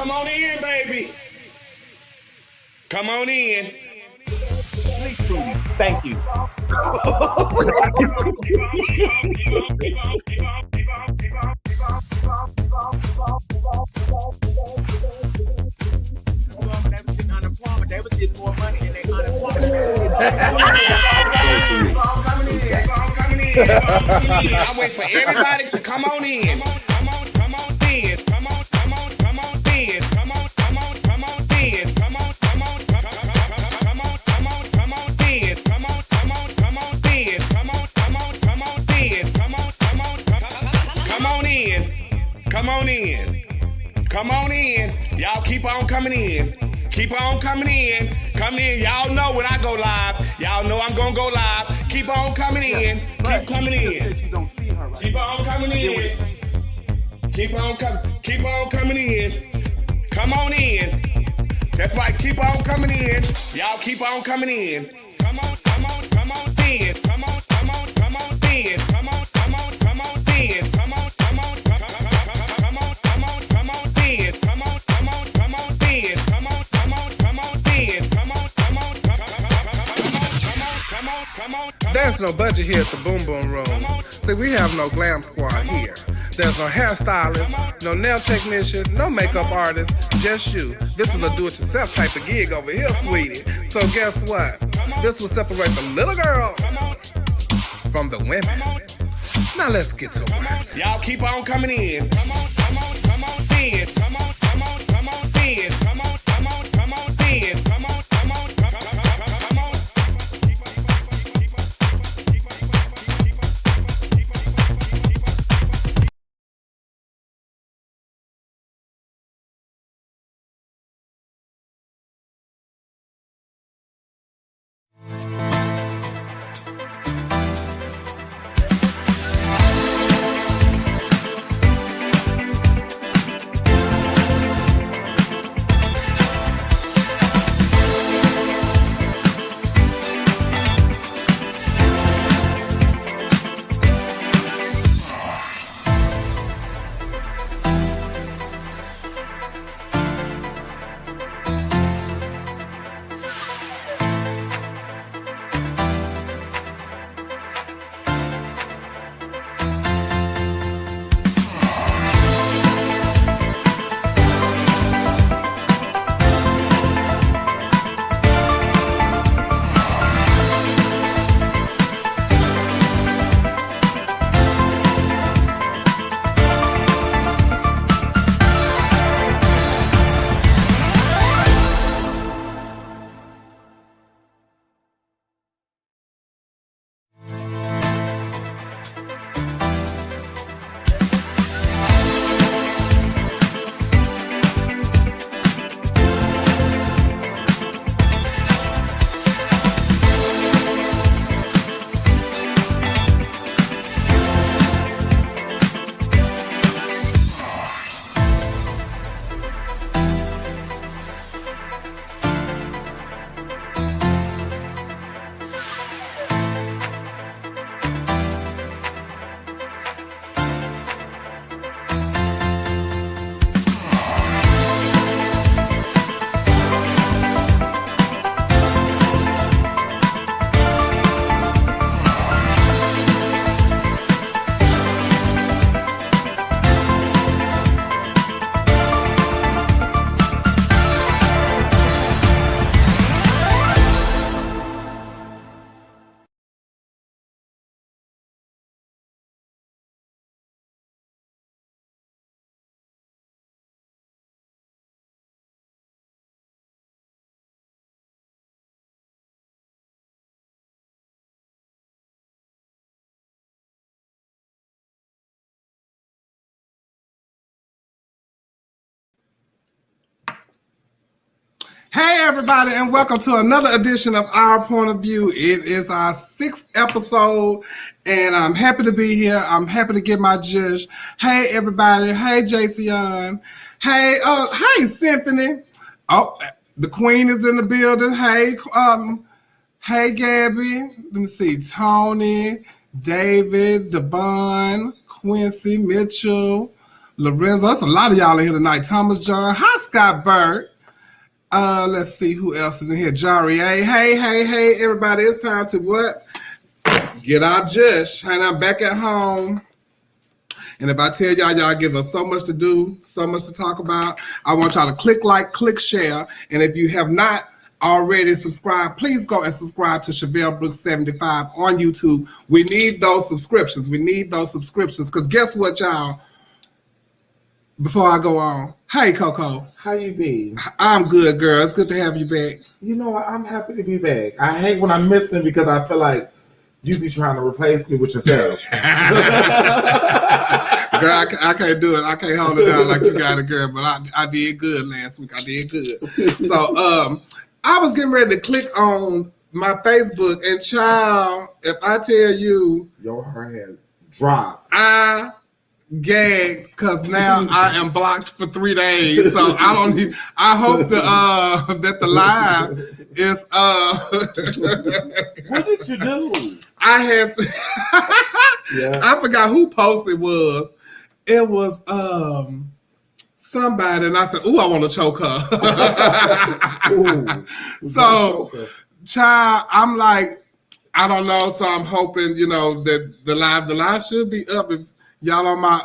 come on in, baby. Come on in. Please, Trudy. Thank you. They was getting more money than they unemployment. I wait for everybody to come on in. Come on in. Come on in. Come on in. Come on in. Come on in. Come on in. Y'all keep on coming in. Keep on coming in. Come in. Y'all know when I go live. Y'all know I'm gonna go live. Keep on coming in. Keep coming in. You don't see her right. Keep on coming in. Keep on coming in. Come on in. That's right. Keep on coming in. Y'all keep on coming in. Come on in. Come on in. Come on in. Come on in. Come on in. Come on in. Come on in. Come on in. Come on in. Come on in. Come on in. There's no budget here at the Boom Boom Room. See, we have no glam squad here. There's no hairstylist, no nail technician, no makeup artist, just you. This is a do-it-yourself type of gig over here, sweetie. So guess what? This will separate the little girl from the women. Now let's get to it. Y'all keep on coming in. Come on in. Come on in. Come on in. Come on in. Come on in. Come on in. Come on. Hey everybody, and welcome to another edition of Our Point of View. It is our 6th episode, and I'm happy to be here. I'm happy to get my judge. Hey everybody. Hey Jason. Hey Symphony. Oh, the Queen is in the building. Hey Gabby. Let me see. Tony, David, Devon, Quincy, Mitchell, Lorenzo. That's a lot of y'all in here tonight. Thomas John. Hi, Scott Bird. Let's see who else is in here. Jari A. Hey, everybody. It's time to what? Get our Jush. And I'm back at home. And if I tell y'all give us so much to do, so much to talk about, I want y'all to click like, click share. And if you have not already subscribed, please go and subscribe to Chevelle Brooks 75 on YouTube. We need those subscriptions. Because guess what, y'all? Before I go on, hey, Coco. How you be? I'm good, girl. It's good to have you back. You know what? I'm happy to be back. I hate when I'm missing because I feel like you be trying to replace me with yourself. Girl, I can't do it. I can't hold it down like you got it, girl. But I did good last week. I did good. So I was getting ready to click on my Facebook, and child, if I tell you, your hair dropped. I gagged because now I am blocked for 3 days. So I don't need. I hope that the live is. What did you do? I had. Yeah. I forgot who post it was. It was somebody, and I said, "Ooh, I want to choke her." So, child, I'm like, I don't know. So I'm hoping, that the live should be up. If y'all on my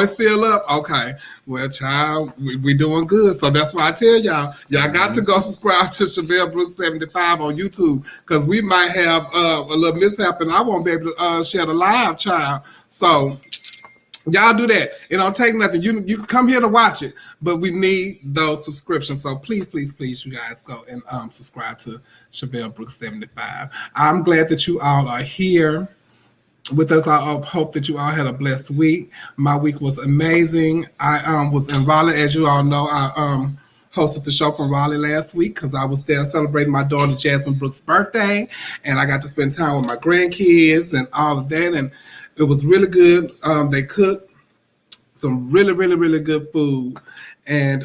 it's still up. Okay, well, child, we doing good. So that's why I tell y'all got to go subscribe to Chevelle Brooks 75 on YouTube, because we might have a little mishap, and I won't be able to share the live, child. So y'all do that. It don't take nothing. You can come here to watch it, but we need those subscriptions. So please, you guys go and subscribe to Chevelle Brooks 75. I'm glad that you all are here with us. I hope that you all had a blessed week. My week was amazing. I was in Raleigh, as you all know. I hosted the show from Raleigh last week because I was there celebrating my daughter Jasmine Brooks' birthday, and I got to spend time with my grandkids and all of that, and it was really good. They cooked some really, really, really good food, and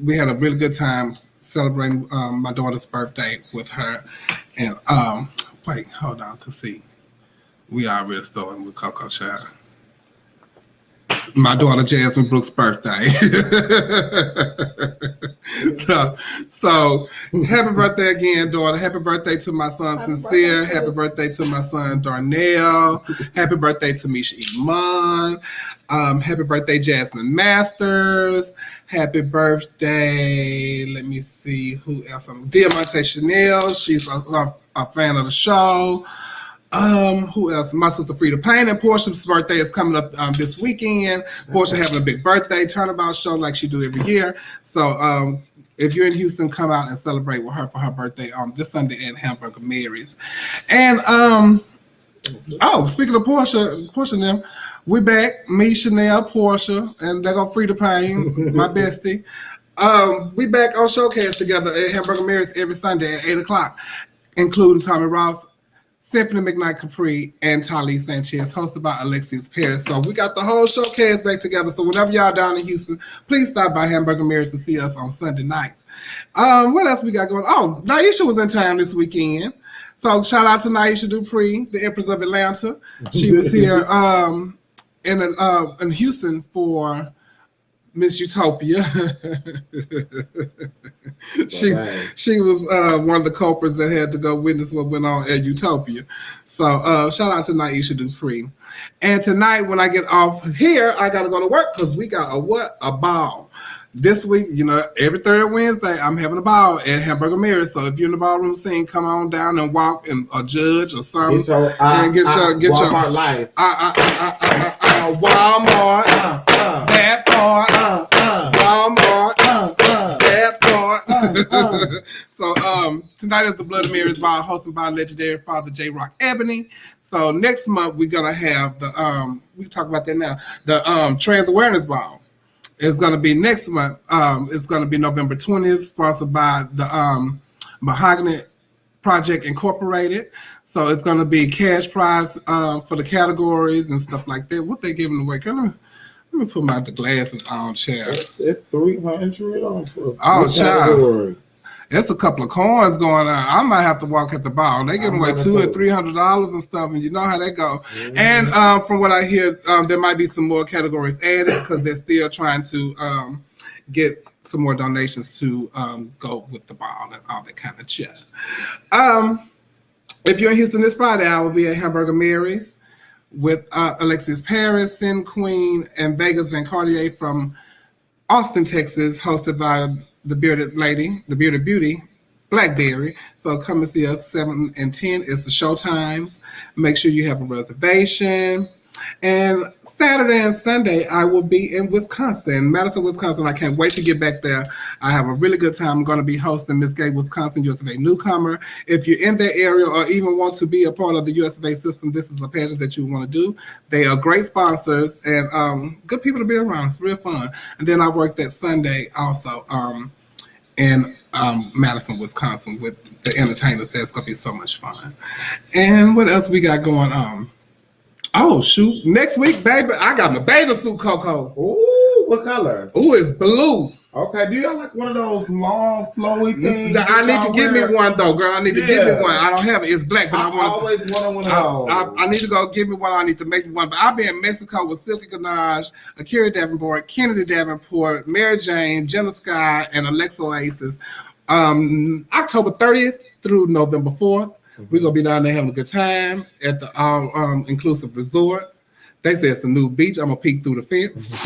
we had a really good time celebrating my daughter's birthday with her. And wait, hold on, to see. We already starting with Coco Child. My daughter Jasmine Brooks' birthday. so happy birthday again, daughter. Happy birthday to my son Sincere. Happy birthday to my son Darnell. Happy birthday to Misha Iman. Happy birthday, Jasmine Masters. Happy birthday. Let me see who else. Diamante Chanel. She's a fan of the show. Who else? My sister Frida Payne, and Portia's birthday is coming up this weekend. Portia having a big birthday turnabout show like she do every year. So if you're in Houston, come out and celebrate with her for her birthday on this Sunday at Hamburger Mary's. And speaking of Portia and them, we back. Me, Chanel, Portia, and they go Frida Payne, my bestie. We back on Showcase together at Hamburger Mary's every Sunday at 8:00, including Tommy Ross, Symphony McKnight Capri, and Tali Sanchez, hosted by Alexius Paris. So we got the whole Showcase back together. So whenever y'all down in Houston, please stop by Hamburger Mary's and see us on Sunday nights. What else we got going? Oh, Naisha was in town this weekend. So shout out to Naisha Dupree, the Empress of Atlanta. She was here in Houston for Miss Utopia. She was one of the culprits that had to go witness what went on at Utopia. So shout out to Naisha Dupree. And tonight when I get off here, I got to go to work because we got a ball. This week, every third Wednesday, I'm having a ball at Hamburger Mary's. So if you're in the ballroom scene, come on down and walk and a judge or something. Get your Walmart life. Walmart. That part. Walmart. That part. So tonight is the Bloody Mary's Ball, hosted by legendary Father J. Rock Ebony. So next month we're gonna have the we can talk about that now. The Trans Awareness Ball. It's going to be next month. It's going to be November 20th, sponsored by the Mahogany Project Incorporated. So it's going to be cash prize for the categories and stuff like that. What they giving away? Let me put my glasses on, child. It's $300 for child. It's a couple of coins going on. I might have to walk at the bar. They giving away $200 and $300 and stuff, and you know how that go. Mm-hmm. And from what I hear, there might be some more categories added because they're still trying to get some more donations to go with the ball and all that kind of shit. If you're in Houston this Friday, I will be at Hamburger Mary's with Alexis Paris, Sin Queen, and Vegas Van Cartier from Austin, Texas, hosted by the Bearded Lady, the Bearded Beauty, Blackberry. So come and see us 7 and 10 is the show times. Make sure you have a reservation. And Saturday and Sunday, I will be in Wisconsin, Madison, Wisconsin. I can't wait to get back there. I have a really good time. I'm going to be hosting Miss Gay Wisconsin USFA Newcomer. If you're in that area or even want to be a part of the USFA system, this is a pageant that you want to do. They are great sponsors and good people to be around. It's real fun. And then I work that Sunday also in Madison, Wisconsin with the entertainers. That's going to be so much fun. And what else we got going on? Oh, shoot. Next week, baby, I got my bathing suit, Coco. Ooh, what color? Ooh, it's blue. Okay, do y'all like one of those long, flowy things? I need to give me one, though, girl. I need to give me one. I don't have it. It's black, but I always want one of those. I need to go give me one. I need to make me one. But I'll be in Mexico with Silky Ganache, Akira Davenport, Kennedy Davenport, Mary Jane, Jenna Sky, and Alexa Oasis. October 30th through November 4th. We're going to be down there having a good time at the all-inclusive resort. They say it's a new beach. I'm going to peek through the fence.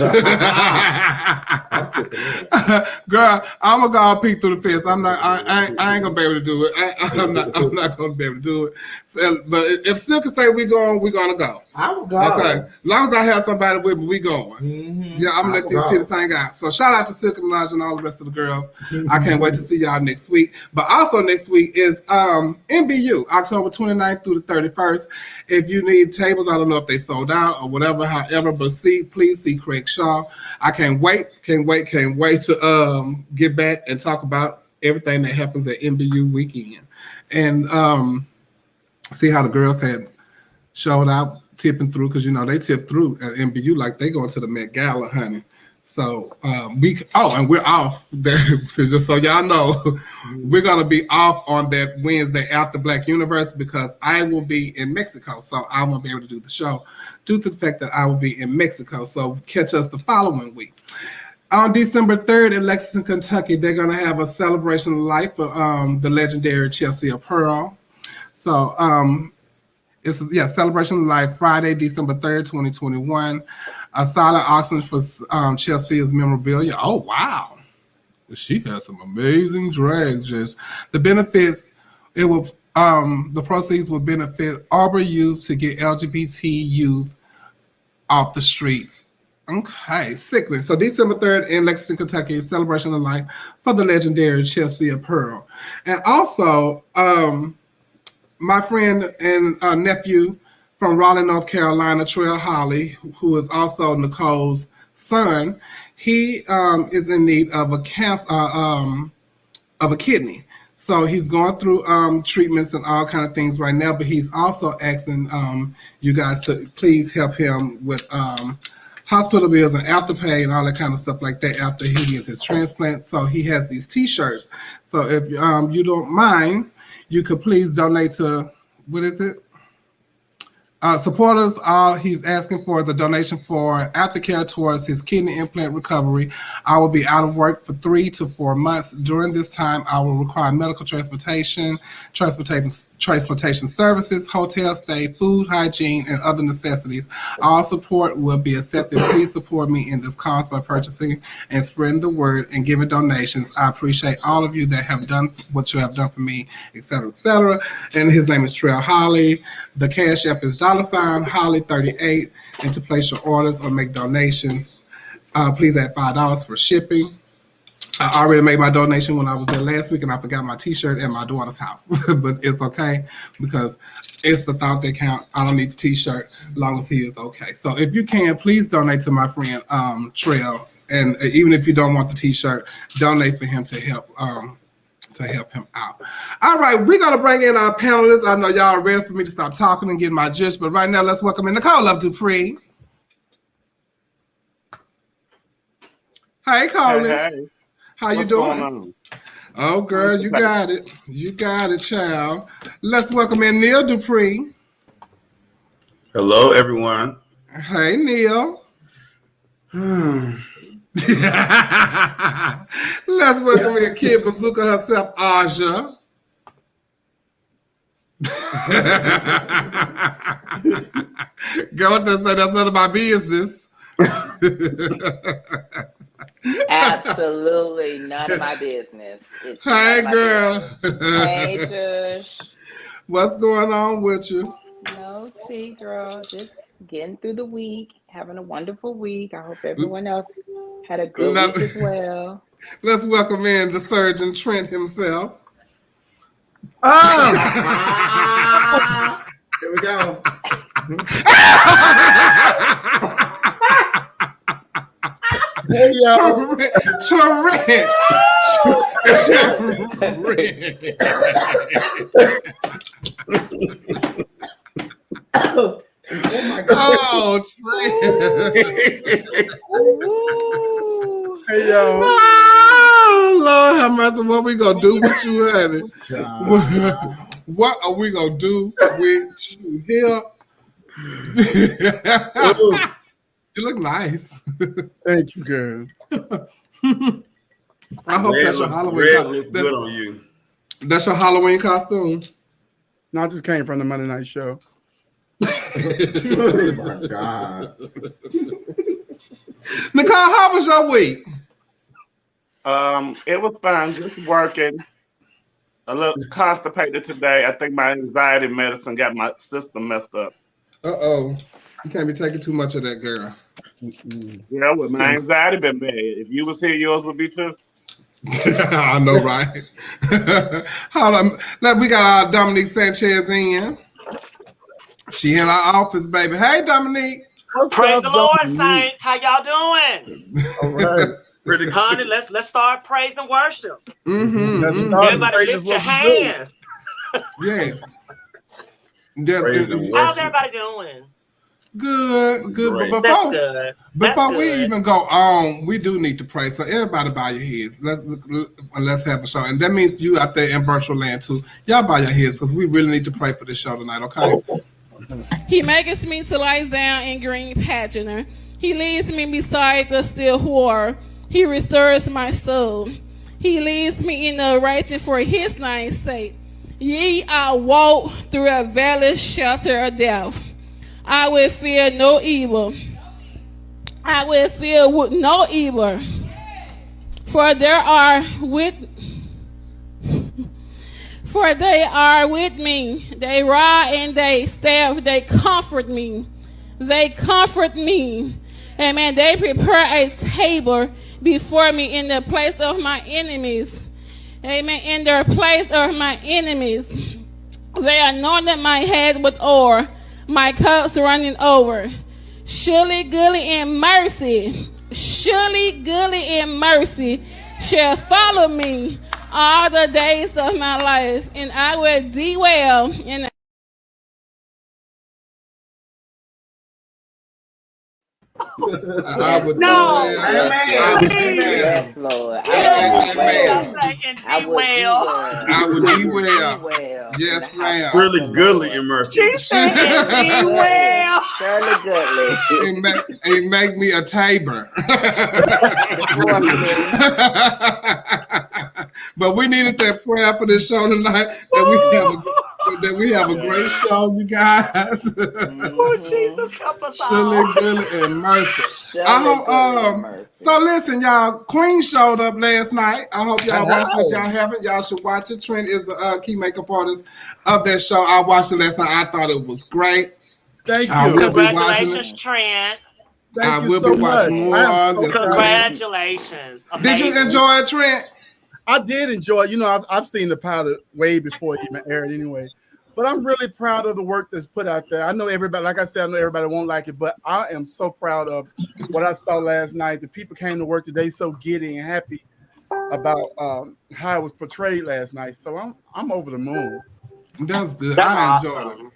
Girl, I'm going to go peek through the fence. I ain't going to be able to do it. I'm not going to be able to do it. So, but if Silky say we're going to go. I will go. Okay. As long as I have somebody with me, we going. Mm-hmm. Yeah, I'm going to let these titties hang out. So shout out to Silky Minaj and all the rest of the girls. Mm-hmm. I can't wait to see y'all next week. But also next week is NBU, October 29th through the 31st. If you need tables, I don't know if they sold out or whatever, however, but please see Craig Shaw. I can't wait to get back and talk about everything that happens at NBU weekend. And see how the girls had showed out, tipping through, because, you know, they tip through at NBU like they going to the Met Gala, honey. So and we're off there. Just so y'all know, we're going to be off on that Wednesday after Black Universe because I will be in Mexico. So I won't be able to do the show due to the fact that I will be in Mexico. So catch us the following week. On December 3rd in Lexington, Kentucky, they're going to have a celebration of life for the legendary Chelsea Pearl. So it's celebration of life Friday, December 3rd, 2021. A silent auction for Chelsea's memorabilia. Oh, wow. She has some amazing drags. Just the benefits, the proceeds will benefit Arbor youth to get LGBT youth off the streets. Okay, sickly. So December 3rd in Lexington, Kentucky, celebration of life for the legendary Chelsea Pearl. And also, my friend and nephew from Raleigh, North Carolina, Trail Holly, who is also Nicole's son, he is in need of a kidney. So he's going through treatments and all kind of things right now, but he's also asking you guys to please help him with hospital bills and afterpay and all that kind of stuff like that after he gets his transplant. So he has these T-shirts. So if you don't mind, you could please donate to, what is it? Supporters, he's asking for the donation for aftercare towards his kidney implant recovery. I will be out of work for 3 to 4 months. During this time, I will require medical transportation services, hotel stay, food, hygiene, and other necessities. All support will be accepted. Please support me in this cause by purchasing and spreading the word and giving donations. I appreciate all of you that have done what you have done for me, etc., etc. And his name is Trail Holly. The Cash App is $Holly38. And to place your orders or make donations, please add $5 for shipping. I already made my donation when I was there last week, and I forgot my T-shirt at my daughter's house. But it's okay because it's the thought that counts. I don't need the T-shirt as long as he is okay. So if you can, please donate to my friend Trail, and even if you don't want the T-shirt, donate for him to help him out. All right, we're gonna bring in our panelists. I know y'all are ready for me to stop talking and get my gist, but right now let's welcome in Nicole Love Dupree. Hey, Colin. Hey. How you doing? Oh, girl, you got it. You got it, child. Let's welcome in Neil Dupree. Hello, everyone. Hey, Neil. Let's welcome in Kid Bazooka herself, Aja. Girl, what they say, that's none of my business. Absolutely none of my business. It's Hey, none of my girl. business. Hey, Josh. What's going on with you? No, see, girl, just getting through the week, having a wonderful week. I hope everyone else had a good week as well. Let's welcome in the Surgeon Trent himself. Oh! Here we go. Hey, yo. Trent. Oh my God. Oh, Trent. Hey, yo. Oh, Lord have mercy. What we gonna do with you, honey? What are we gonna do with you here? You look nice. Thank you, girl. I hope that's your Halloween Red looks costume. good on you. That's your Halloween costume. No, I just came from the Monday night show. Oh my God. Nicole, how was your week? It was fun, just working. A little constipated today. I think my anxiety medicine got my system messed up. Uh-oh. You can't be taking too much of that, girl. Yeah, with my anxiety been bad. If you was here, yours would be too. I know, right? Hold on. Now we got our Dominique Sanchez in. She in our office, baby. Hey, Dominique. What's Praise up, the Lord, Dominique? saints. How y'all doing? All right. Pretty Honey, let's start praise and worship. Mm-hmm. Let's mm-hmm. start. Everybody Praise lift is your what we do. hands. Yes. Yes, Praise and How's worship. everybody doing? Good. Great. But That's before, good. before That's we good. even go on, we do need to pray. So everybody bow your heads. Let's have a show. And that means you out there in virtual land too. Y'all bow your heads because we really need to pray for this show tonight, okay? He maketh me to lie down in green pasture. He leads me beside the still water. He restores my soul. He leads me in the righteous for his name's sake. Yea, I walk through a valley shelter of death. I will fear no evil. I will fear no evil. For they are with me. They rod and they staff, they comfort me. They comfort me. Amen. They prepare a table before me in the place of my enemies. Amen. In the place of my enemies. They anointed my head with oil, my cups running over. Surely goodness and mercy shall follow me all the days of my life, and I will dwell in the I would No. Yes, Lord. I will be well. Yes, ma'am. Really goodly in mercy. She said, "Be well." Shirley Goodley. It make me a Tabor. But we needed that prayer for this show tonight. That we have a great show, you guys. Oh, Jesus, help us Shirley all. Goodley and Mercy. Shirley I hope. Goodley and Mercy. So listen, y'all. Queen showed up last night. I hope y'all watched it. If y'all haven't, y'all should watch it. Trent is the key makeup artist of that show. I watched it last night. I thought it was great. Thank I you. will be watching Congratulations, it. Trent. Thank I you will so be watching much. more. I am so Yes, excited. Congratulations. Did you Amazing. enjoy it, Trent? I did enjoy it. You know, I've seen the pilot way before it even aired anyway. But I'm really proud of the work that's put out there. I know everybody, like I said, I know everybody won't like it, but I am so proud of what I saw last night. The people came to work today so giddy and happy about how it was portrayed last night. So I'm over the moon. That's good. That's I enjoyed awesome. it.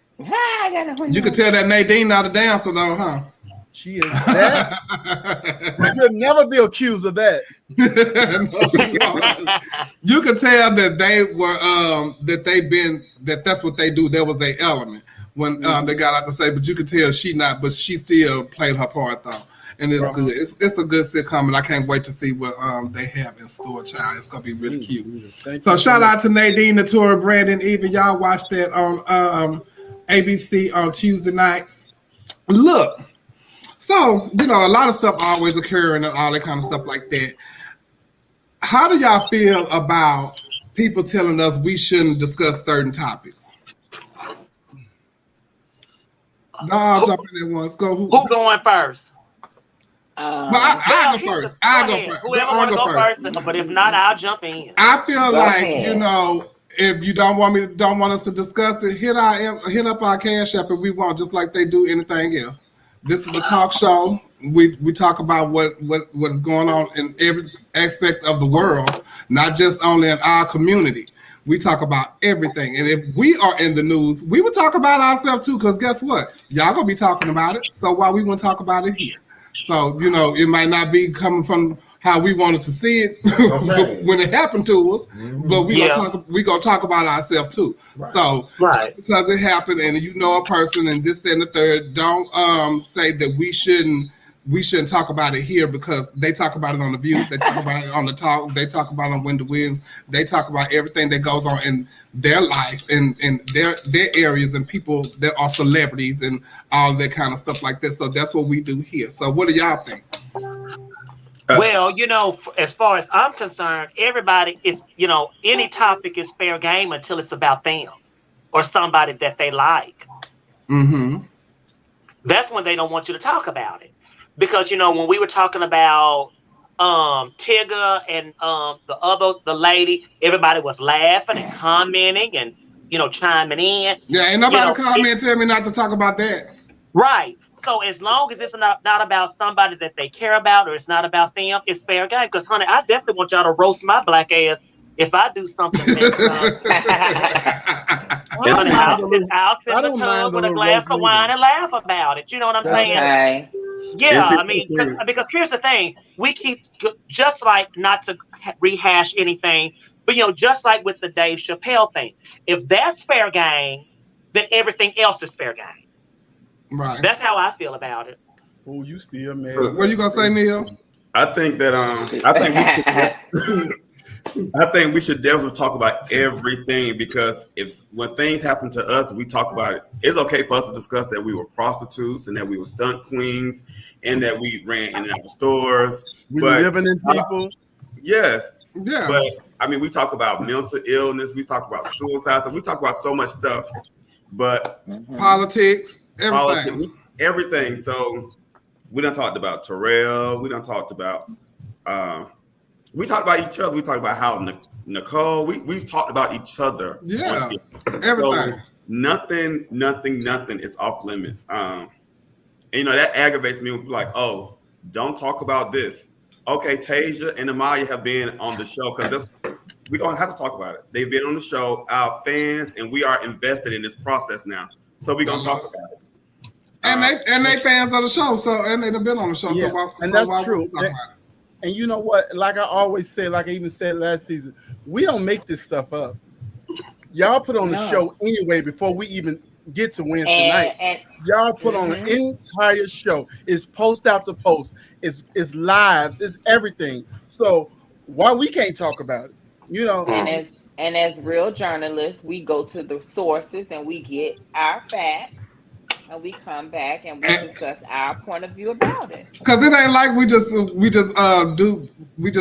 You could tell that Nadine not a dancer though, huh? She is that. You'll never be accused of that. No, she wasn't. You could tell that they were that's what they do. That was their element when they got out to say. But you could tell she not, but she still played her part though, and it's good. It's a good sitcom, and I can't wait to see what they have in store, child. It's gonna be really cute. So shout out to Nadine, Natura, Brandon, even y'all watched that on ABC on Tuesday nights. Look. So, you know, a lot of stuff always occurring and all that kind of stuff like that. How do y'all feel about people telling us we shouldn't discuss certain topics? No, I'll jump in there once. Go. Who going first? I'll go first. I'll go first. Whoever want to go first, but if not, I'll jump in. I feel like, you know, if you don't want us to discuss it, hit up our Cash App and we won't, just like they do anything else. This is a talk show. We talk about what is going on in every aspect of the world, not just only in our community. We talk about everything. And if we are in the news, we would talk about ourselves too, because guess what? Y'all gonna be talking about it. So why we wouldn't talk about it here? So, you know, it might not be coming from how we wanted to see it when it happened to us, but we gonna talk about ourselves too. Right. So because it happened and you know a person and this, that, and the third, don't say that we shouldn't talk about it here because they talk about it on The View, they talk about it on The Talk, they talk about it on When the Winds, they talk about everything that goes on in their life and their areas and people that are celebrities and all that kind of stuff like that. So that's what we do here. So what do y'all think? Well, you know, as far as I'm concerned, everybody is, you know, any topic is fair game until it's about them or somebody that they like. Mm-hmm. That's when they don't want you to talk about it. Because, you know, when we were talking about Tigger and the lady, everybody was laughing and commenting and, you know, chiming in. Yeah, ain't nobody comment tell me not to talk about that. Right. So as long as it's not about somebody that they care about or it's not about them, it's fair game. Because, honey, I definitely want y'all to roast my black ass if I do something next time. Honey, I'll sit in the tub with a glass of wine and laugh about it. You know what I'm saying? Okay. Yeah, I mean, because here's the thing. We keep, just like, not to rehash anything, but, you know, just like with the Dave Chappelle thing, if that's fair game, then everything else is fair game. Right. That's how I feel about it. Oh, you still man. What are you gonna say, Neil? I think that I think we should definitely talk about everything because when things happen to us, we talk about it. It's okay for us to discuss that we were prostitutes and that we were stunt queens and that we ran in and out of stores. We were living in people. Yes. Yeah. But I mean, we talk about mental illness. We talk about suicide. So we talk about so much stuff. But politics. Everything. So we done talked about Terrell. We done talked about we talked about each other. We talked about how Nicole. We've talked about each other. Yeah. Everything. So nothing is off limits. And you know that aggravates me when people are like, oh, don't talk about this. Okay, Tasia and Amaya have been on the show because we don't have to talk about it. They've been on the show, our fans, and we are invested in this process now. So we're gonna talk about it. And they fans of the show, so and they've been on the show. Yeah, so that's true. And you know what? Like I always say, like I even said last season, we don't make this stuff up. Y'all put on the show anyway before we even get to Wednesday night. Y'all put on an entire show. It's post after post. It's lives. It's everything. So why we can't talk about it? You know. And as real journalists, we go to the sources and we get our facts. And we come back and we discuss our point of view about it. Because it ain't like we just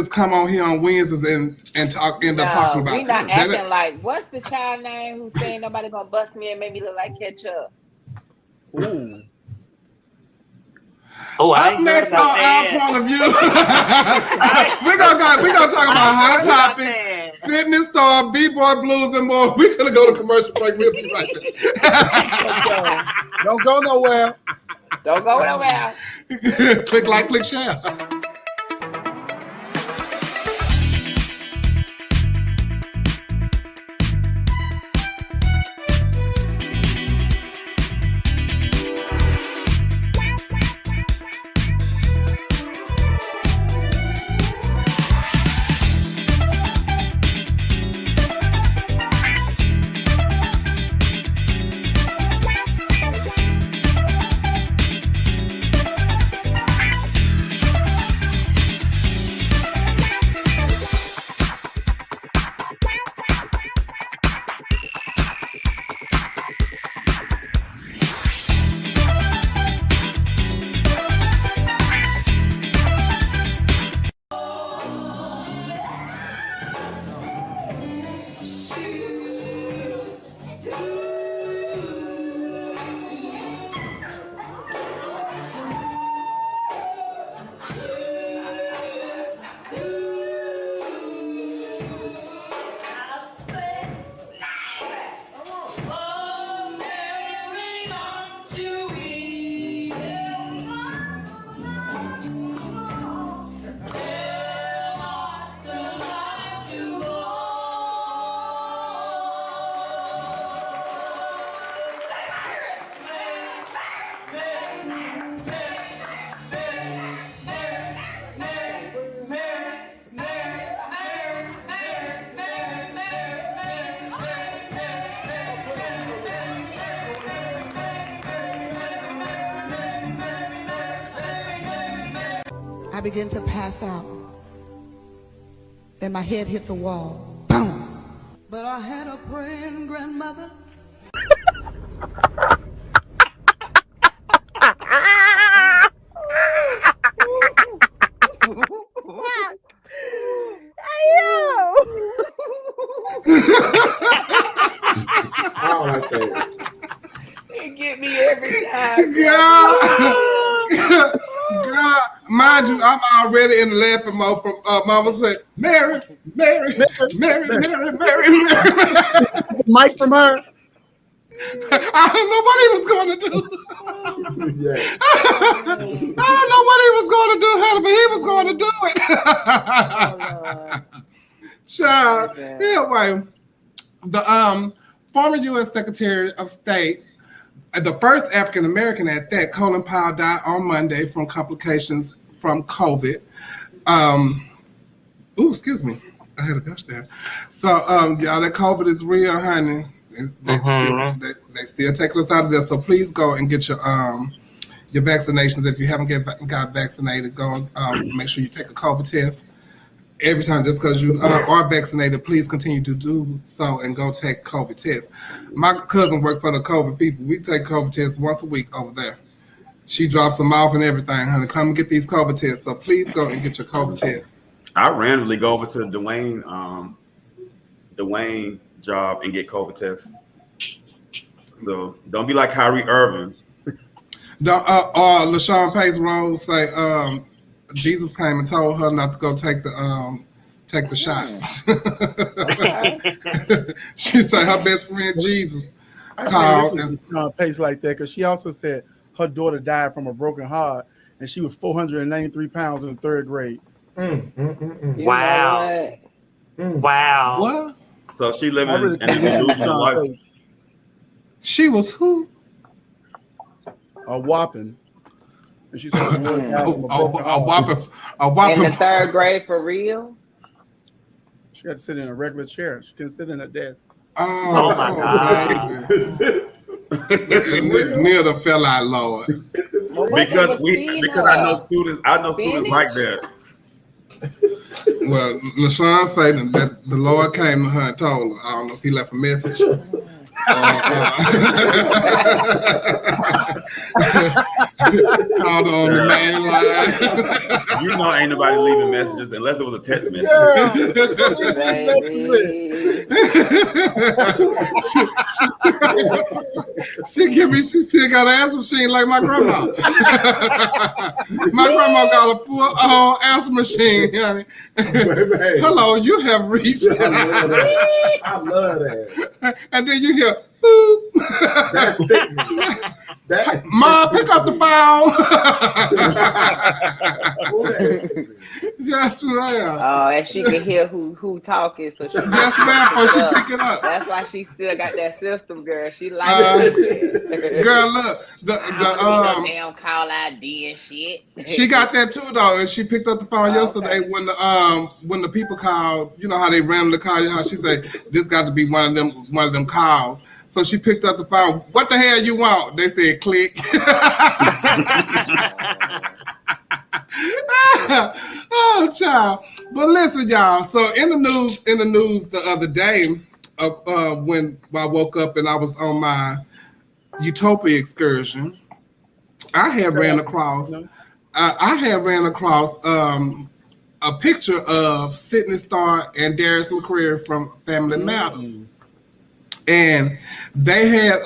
come on here on Wednesdays and end up talking about it. We not acting like what's the child name who's saying nobody gonna bust me and make me look like ketchup. Ooh. Oh, up next on our point of view, we're gonna talk about Hot Topic, Sydney Star, B-Boy Blues, and more. We're gonna go to commercial break. We'll be right back. Don't go nowhere. Don't go nowhere. Click like, click share. I began to pass out. Then my head hit the wall. Boom. But I had a praying grandmother. I don't like that. It get me every time. Girl, mind you, I'm already in the laughing mode from Mama said, Mary. The mic from her. I don't know what he was going to do. Yeah. I don't know what he was going to do, honey, but he was going to do it. Child. Anyway, the former U.S. Secretary of State, the first African American at that, Colin Powell, died on Monday from complications from COVID. Excuse me. I had a gush there. So, y'all, that COVID is real, honey. They still take us out of there. So please go and get your vaccinations. If you haven't got vaccinated, go make sure you take a COVID test every time. Just because you are vaccinated, please continue to do so and go take COVID tests. My cousin worked for the COVID people. We take COVID tests once a week over there. She drops them off and everything, honey. Come and get these COVID tests. So please go and get your COVID test. I randomly go over to Dwayne job and get COVID tests. So don't be like Kyrie Irving. LaShawn Pace Rose say Jesus came and told her not to go take the shots. She said her best friend Jesus called and Pace like that because she also said her daughter died from a broken heart and she was 493 pounds in the third grade. Wow. Wow. What? So she living in a delusional life. She was who? A whopping. And she said a whopping. In the third grade for real? She had to sit in a regular chair. She couldn't sit in a desk. Oh my God. Near fell out, Lord. Because I know students like that. Well, LaShawn said that the Lord came to her and told her. I don't know if he left a message. Called on the main line. You know, ain't nobody leaving messages unless it was a text message. She still got an answer machine like my grandma. My grandma got a full answer machine. Honey. Hello, you have reached. I love that. And then you hear boop. Mom, pick up the phone. Yes, ma'am. Oh, and she can hear who talking, so she yes, ma'am. Or she pick it up. That's why she still got that system, girl. She like girl, look, the damn call ID and shit. She got that too, though, and she picked up the phone yesterday when the people called. You know how they randomly call you? How she said this got to be one of them calls. So she picked up the phone. What the hell you want? They said click. Oh, child. But listen, y'all. So in the news the other day, when I woke up and I was on my Utopia excursion, I had ran across a picture of Sydney Starr and Darius McCrary from Family Matters. And they had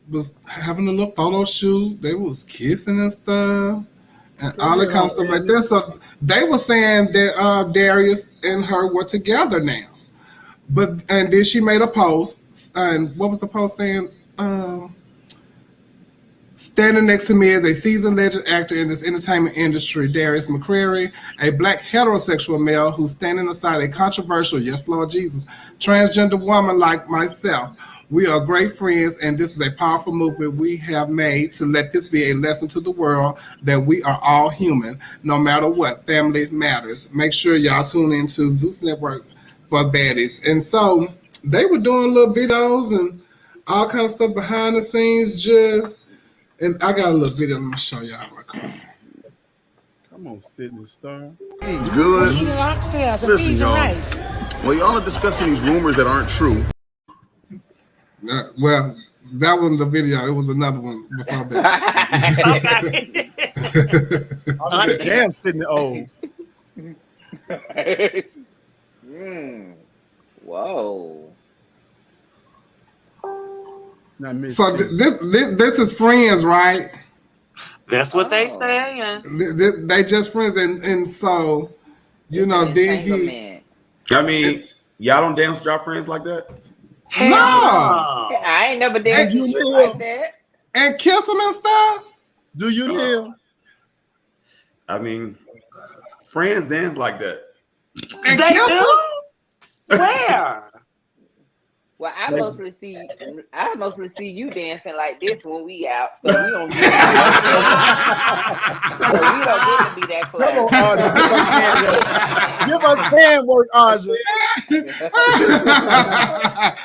was having a little photo shoot. They was kissing and stuff and all that kind of stuff like that. So they were saying that Darius and her were together now. And then she made a post. And what was the post saying? Standing next to me is a seasoned legend actor in this entertainment industry, Darius McCrary, a black heterosexual male who's standing aside a controversial, yes, Lord Jesus, transgender woman like myself. We are great friends, and this is a powerful movement we have made to let this be a lesson to the world that we are all human, no matter what. Family matters. Make sure y'all tune into Zeus Network for baddies. And so they were doing little videos and all kind of stuff behind the scenes, and I got a little video. Let me show y'all real quick. Come on, Sydney Star. Good. Eating oxtails and Listen, peas and y'all. rice. Well, y'all are discussing these rumors that aren't true. Well, that wasn't the video. It was another one before that. Damn, Sydney old. Whoa. Not Miss So this is friends, right? That's what they saying. They just friends, and so then he. I mean, y'all don't dance with y'all friends like that? No, I ain't never danced with you like that. And kiss them and stuff. Do you, Neil? I mean, friends dance like that. And They kiss do? them? Where? Well, I mostly see you dancing like this when we out, so we don't get to be that close. Come on, Audrey. Give us hand work, Audrey.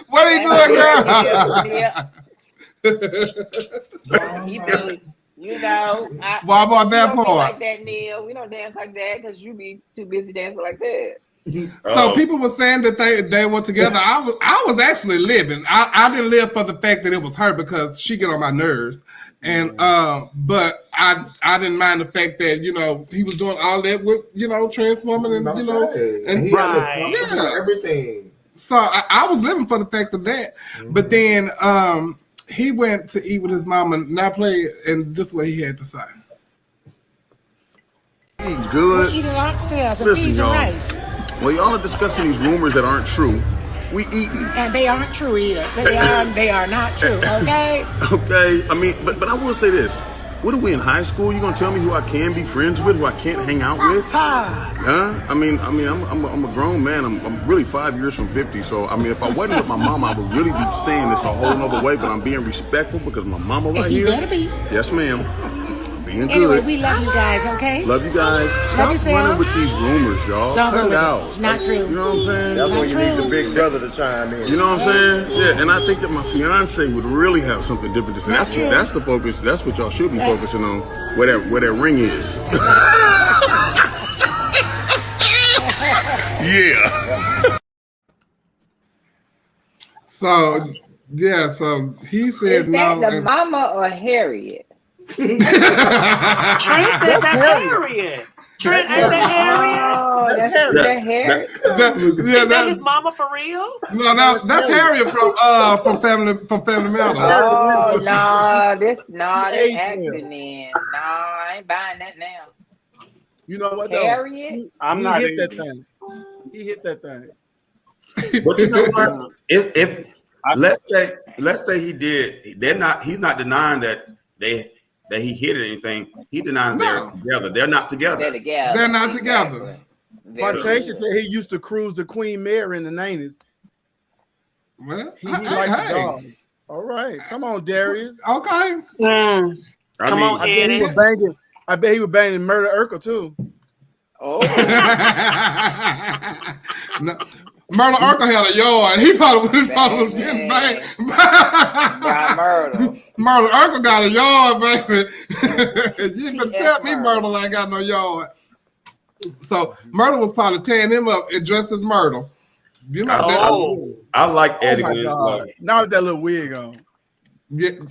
What are you doing, girl? He really, Why about that we don't be part? like that, Neil. We don't dance like that because you be too busy dancing like that. So people were saying that they were together. I was actually living. I didn't live for the fact that it was her because she get on my nerves, and but I didn't mind the fact that he was doing all that with trans woman and and he Right. everything. So I was living for the fact of that. But then he went to eat with his mama and I played, and this is what he had to say. Good. We're eating oxtails and Listen, peas and y'all. rice. Well, y'all are discussing these rumors that aren't true. We eating. And they aren't true either. They are not true, okay? Okay. I mean, but I will say this. What are we in high school? You gonna tell me who I can be friends with, who I can't hang out with? Huh? I mean, I'm a grown man. I'm really 5 years from 50. So I mean, if I wasn't with my mama, I would really be saying this a whole nother way. But I'm being respectful because my mama right You here. better be. Yes, ma'am. Being Anyway, good. we love you guys, okay? Love you guys. Love Stop running yourselves. with these rumors, y'all. Don't Cut go it with out. it. It's not true. You know what I'm saying? That's when you need the big brother to chime in. You know what I'm saying? Yeah, and I think that my fiance would really have something different to say. Not true. That's the focus. That's what y'all should be focusing on. Where that ring is. Yeah. So he said Is that no. the mama or Harriet? Trent said that's Harriet. Trent ain't that Harriet? Oh, that's Harriet. Is that his mama for real? No, that's Harriet from Family Matters. Oh no, this Age acting will. then. No, I ain't buying that now. You know what, though? Harriet? I'm He not hit that either. thing. He hit that thing. But you know what? If let's say he did, he's not denying that he hit it or anything. He denying they're together. They're not together. They're together. They're not together. Fontasia said he used to cruise the Queen Mary in the 90s. Well, He liked the dogs. All right. Come on, Darius. Okay. Come on, I bet he Eddie. was banging. I bet he was banging Murder Urkel too. Oh, No, Myrtle Urkel had a yard. He probably was getting banged. got Myrtle. Myrtle Urkel got a yard, baby. You can tell me Myrtle ain't got no yard. So Myrtle was probably tearing him up and dressed as Myrtle. You know I like Eddie my Winslow. God. Now with that little wig on.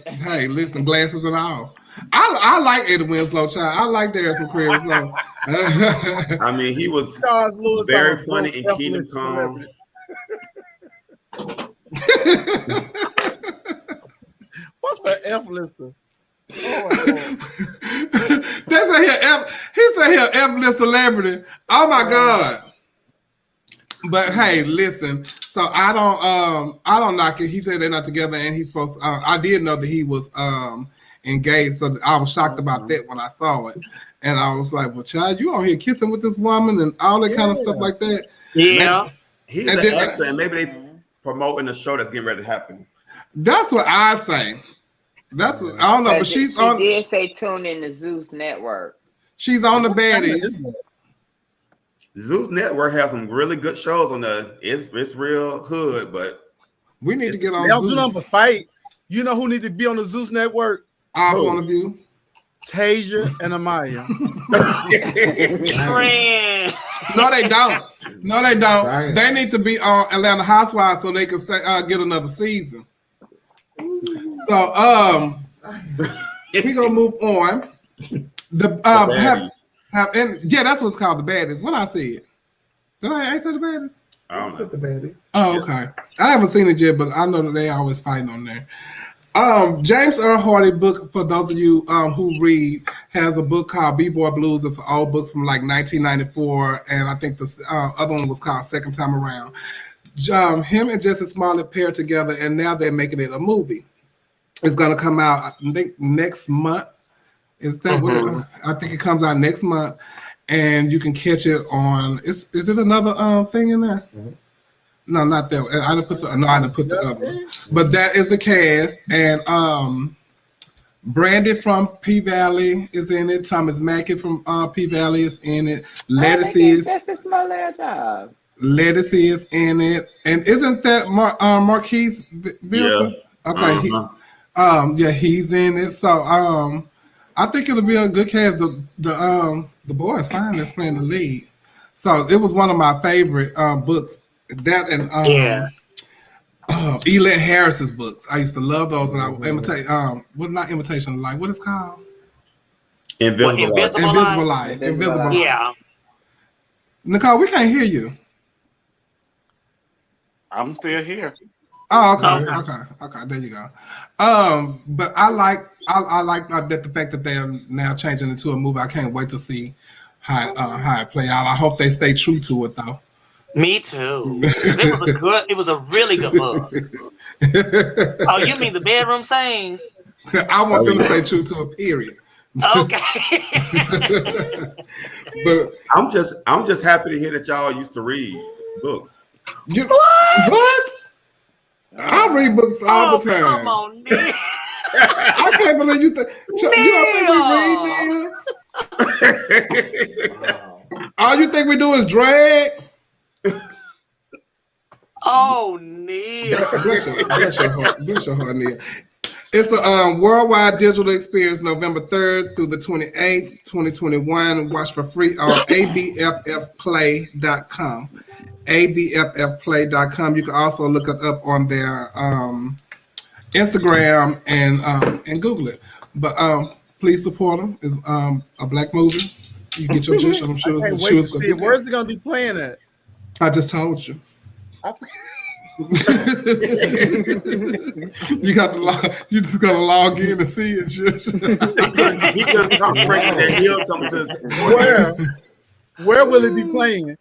hey, listen, glasses and all. I like Eddie Winslow, child. I like Darius McCreary. So. I mean, he was Charles Lewis very on funny in F Kingdom list Come. What's an F lister? Oh, They say he said he an F-list celebrity. Oh my God. But hey, listen. So I don't knock it. He said they're not together, and he's supposed to, I did know that he was engaged, so I was shocked about that when I saw it. And I was like, well, child, you on here kissing with this woman and all that kind of stuff like that. Yeah. He's And an then- actor, and maybe they promoting the show that's getting ready to happen. That's what I say. That's what, I don't know, but She did say tune in the Zeus Network. She's on the baddies. Zeus Network has some really good shows on the. It's real hood, but we need to get on. They'll do number fight. You know who need to be on the Zeus Network? Our point of view. Tasia and Amaya. No, they don't. No, they don't. Right. They need to be on Atlanta Housewives so they can stay, get another season. So we gonna move on. The yeah, that's what's called the baddies. What I said? Did I say the baddies? I don't know. The baddies. Oh, okay. I haven't seen it yet, but I know that they always fighting on there. James Earl Hardy book, for those of you who read, has a book called B-Boy Blues. It's an old book from like 1994, and I think the other one was called Second Time Around. Him and Jesse Smollett paired together, and now they're making it a movie. It's going to come out, I think, next month. Is that what I think it comes out next month, and you can catch it on. Is it another thing in there? Mm-hmm. No, not that. I didn't put the. No, I didn't put the other. But that is the cast, and Brandy from P Valley is in it. Thomas Mackey from P Valley is in it. Lettuce is in it, and isn't that Marquise Wilson? Yeah. Okay. He's in it. So I think it'll be a good cast. The boy is fine that's playing the lead. So it was one of my favorite books. That and Elette Harris's books. I used to love those, and I would imitate. Not imitation, like what is it called? Invisible Life. Yeah. Nicole, we can't hear you. I'm still here. Oh, okay. There you go. But I like that the fact that they are now changing it to a movie. I can't wait to see how it play out. I hope they stay true to it though. Me too. It was a really good book. Oh, you mean the Bedroom Sayings? I want them to stay true to a period. Okay. But I'm just happy to hear that y'all used to read books. What? I read books all the time. Come on, Neil. I can't believe you think we read, Neil. All you think we do is drag? Oh, Neil. Bless your heart, Neil. It's a worldwide digital experience, November 3rd through the 28th, 2021. Watch for free on abffplay.com. abffplay.com. You can also look it up on their Instagram and Google it. But please support them. It's a black movie. You get your gist. I'm sure. Wait to see it. Where's it going to be playing at? I just told you. You just gotta log in to see it. He couldn't concentrate that he'll come to where will it be playing?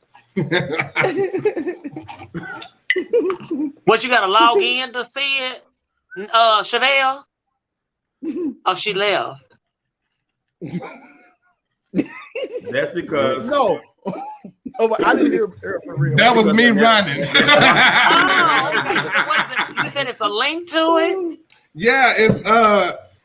What, you gotta log in to see it? Chevelle? Oh, she left. That's because no, but I didn't hear her for real. That was me running. You said it's a link to it? Yeah, it's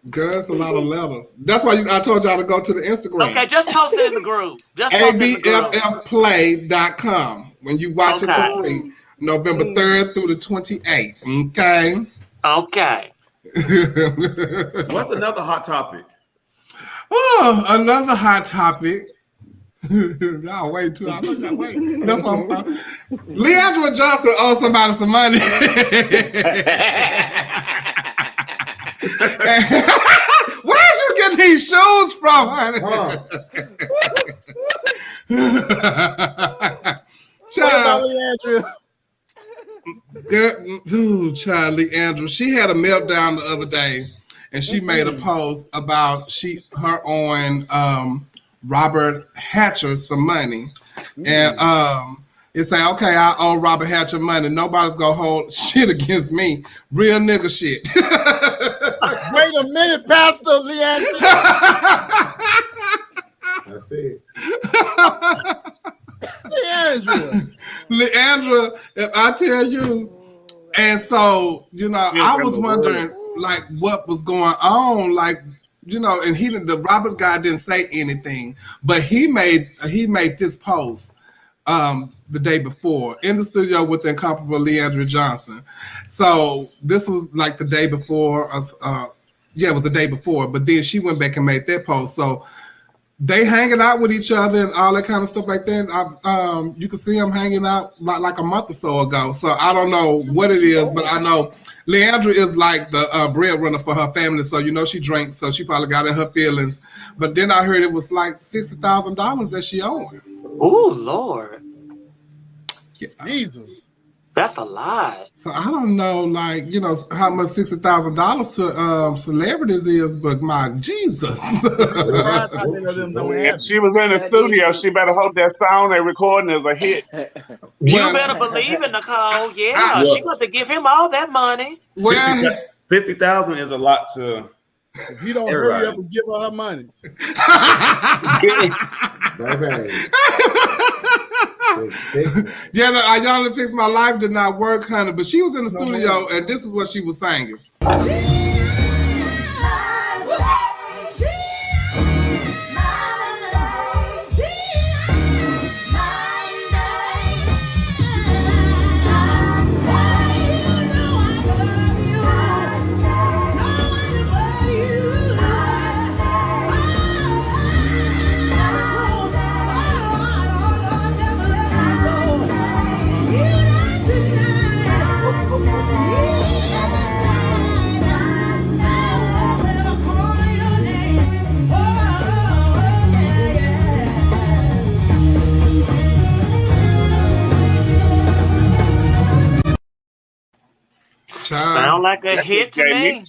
girl, it's a lot of letters. That's why I told y'all to go to the Instagram. Okay, just post it in the group. Just post it in the group. abffplay.com. When you watch it for free, November 3rd through the 28th. Okay. What's another hot topic? Oh, another hot topic. Y'all wait too. I know y'all wait. That's what Leandra Johnson owes somebody some money. Where is you getting these shoes from, honey? Child, Leandra, she had a meltdown the other day, and she made a post about her owing Robert Hatcher some money, and it's like, okay, I owe Robert Hatcher money. Nobody's gonna hold shit against me. Real nigga shit. Wait a minute, Pastor Leandra. That's it. Leandra, if I tell you, And so, you know, I was wondering like what was going on, like, you know, and the Robert guy didn't say anything, but he made this post the day before in the studio with the incomparable Leandra Johnson. So this was like the day before, it was the day before, but then she went back and made that post. So they hanging out with each other and all that kind of stuff like that. You can see them hanging out like a month or so ago. So I don't know what it is, but I know Leandra is like the breadwinner for her family. So, you know, she drinks, so she probably got in her feelings. But then I heard it was like $60,000 that she owed. Oh, Lord. Yeah. Jesus. That's a lot. So I don't know, like, you know, how much $60,000 to celebrities is, but my Jesus. If she was in the studio, she better hope that song they're recording is a hit. You better believe it, Nicole. Yeah, she got to give him all that money. Well, 50,000 is a lot to. If you don't hurry up and give her her money. Baby. Yeah, I y'all to fix my life did not work, honey. But she was in the studio, and this is what she was singing. Sound like a hit to me.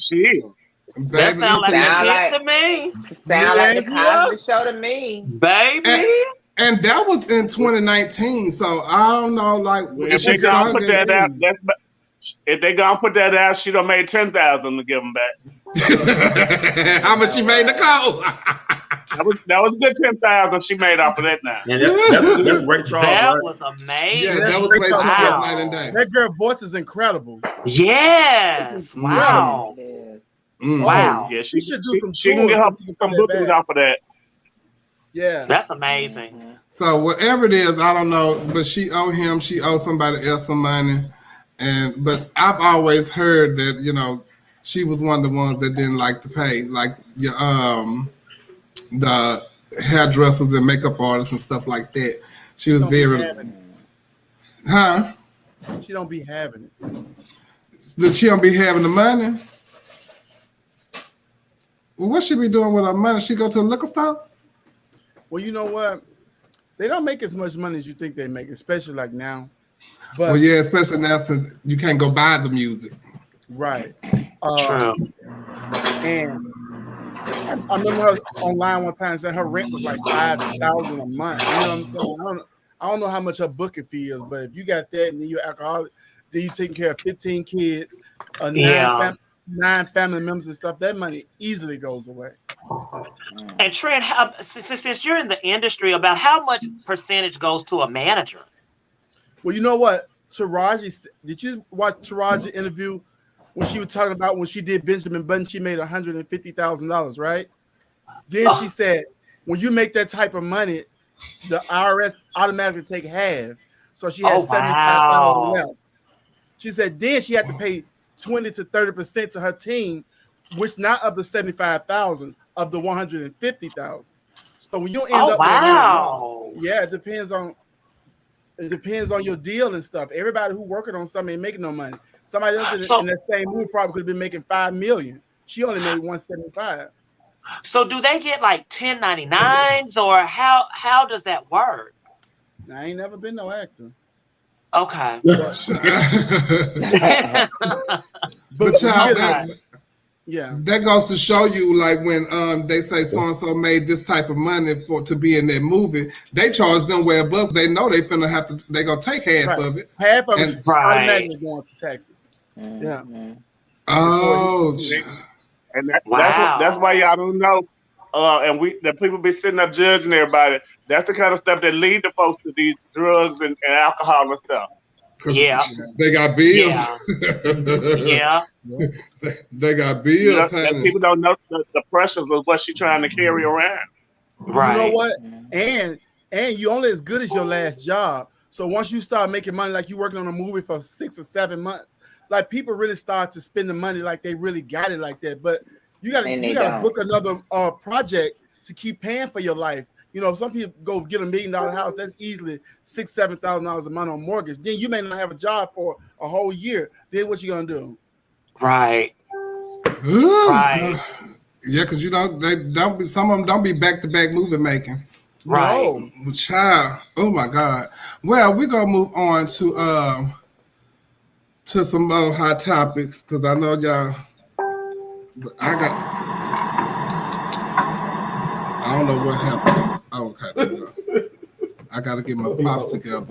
That sound like a hit to me. Sound like the Cosby Show to me, baby. And that was in 2019, so I don't know, like if they gonna put that out, if they gonna put that out, she done made 10,000 to give them back. How much she made, Nicole? that was good 10,000 she made off of that now. And that's Ray Charles. That right? was amazing. Yeah, that was Ray Charles night and day. That girl voice is incredible. Yes. Wow. Wow. Yeah, she should do some. She can get her some bookings off of that. Yeah, that's amazing. So whatever it is, I don't know, but she owed him. She owed somebody else some money, but I've always heard that, you know, she was one of the ones that didn't like to pay, like the hairdressers and makeup artists and stuff like that. She was very, She don't be having it. That she don't be having the money. Well, what she be doing with her money? She go to the liquor store? Well, you know what? They don't make as much money as you think they make, especially like now. But well, yeah, especially now since you can't go buy the music. Right. True. And I remember her online one time saying her rent was like $5,000 a month. You know what I'm saying? I don't know how much her booking fee is, but if you got that and then you're alcoholic, then you're taking care of 15 kids, nine family members and stuff, that money easily goes away. And Trent, since you're in the industry, about how much percentage goes to a manager? Well, you know what? Taraji, did you watch Taraji's interview when she was talking about when she did Benjamin Button, she made $150,000, right? Then she said, when you make that type of money, the IRS automatically take half. So she had $75,000 left. She said then she had to pay 20 to 30% to her team, which not of the 75,000, of the 150,000. So when you end up with it depends on your deal and stuff. Everybody who working on something ain't making no money. Somebody else in that same move probably could have been making $5 million. She only made $175,000. So do they get like 1099s or how does that work? I ain't never been no actor. Okay. But child, that goes to show you, like when they say so and so made this type of money to be in that movie, they charge them way above. They know they finna have to. They gonna take half of it. Half of it automatically going to taxes. Yeah. Oh. And that's why y'all don't know. And the people be sitting up judging everybody. That's the kind of stuff that lead the folks to these drugs and alcohol and stuff. Yeah. They got bills. Yeah. They got bills, And honey. people don't know the pressures of what she's trying to carry around. You know what? And you only as good as your last job. So once you start making money, like you working on a movie for 6 or 7 months, like people really start to spend the money like they really got it like that. But you gotta book another project to keep paying for your life. You know, some people go get $1 million house. That's easily $6,000-$7,000 a month on mortgage. Then you may not have a job for a whole year. Then what you gonna do? Right. Right. Yeah, because you know they don't be. Some of them don't be back-to-back movie making. Right. No, child. Oh my God. Well, we're gonna move on to some more hot topics because I know y'all. I don't know what happened. Oh, okay. I gotta get my pops together.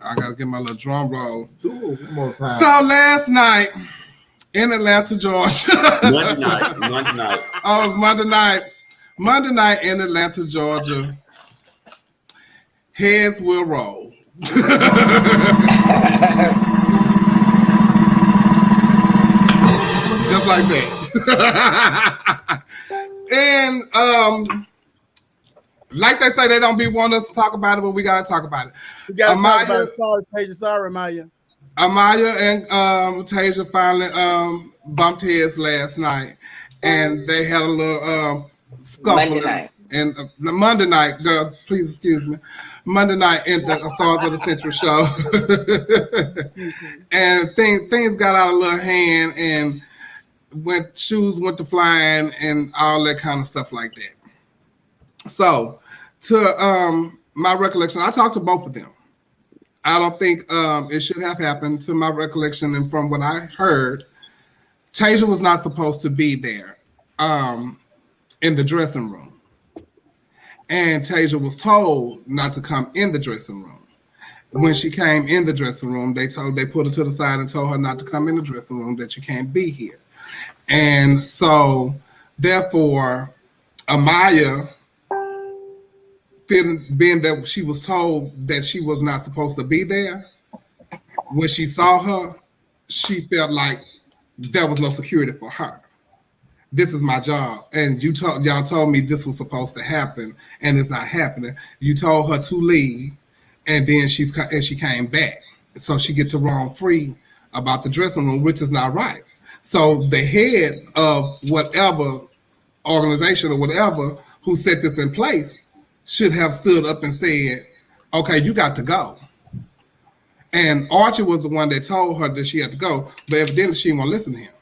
I gotta get my little drum roll. One more time. So last night in Atlanta, Georgia. Monday night. Oh, it was Monday night. Monday night in Atlanta, Georgia. Heads will roll. Just like that. And like they say, they don't be wanting us to talk about it, but we gotta talk about it. We gotta talk about it. Sorry, Amaya. Amaya and Tasia finally bumped heads last night, and they had a little scuffle. Monday night. And Monday night, girl, please excuse me. Monday night in the Stars of the Central show, and things got out of little hand, and shoes went to flying, and all that kind of stuff like that. So, to my recollection, I talked to both of them. I don't think it should have happened. To my recollection, and from what I heard, Tasia was not supposed to be there in the dressing room. And Tasia was told not to come in the dressing room. When she came in the dressing room, they put her to the side and told her not to come in the dressing room, that you can't be here. And so, therefore, Amaya, being that she was told that she was not supposed to be there, when she saw her, she felt like there was no security for her. This is my job, and y'all told me this was supposed to happen, and it's not happening. You told her to leave, and then she came back, so she get to roam free about the dressing room, which is not right. So the head of whatever organization or whatever who set this in place should have stood up and said, "Okay, you got to go." And Archie was the one that told her that she had to go, but evidently she won't listen to him.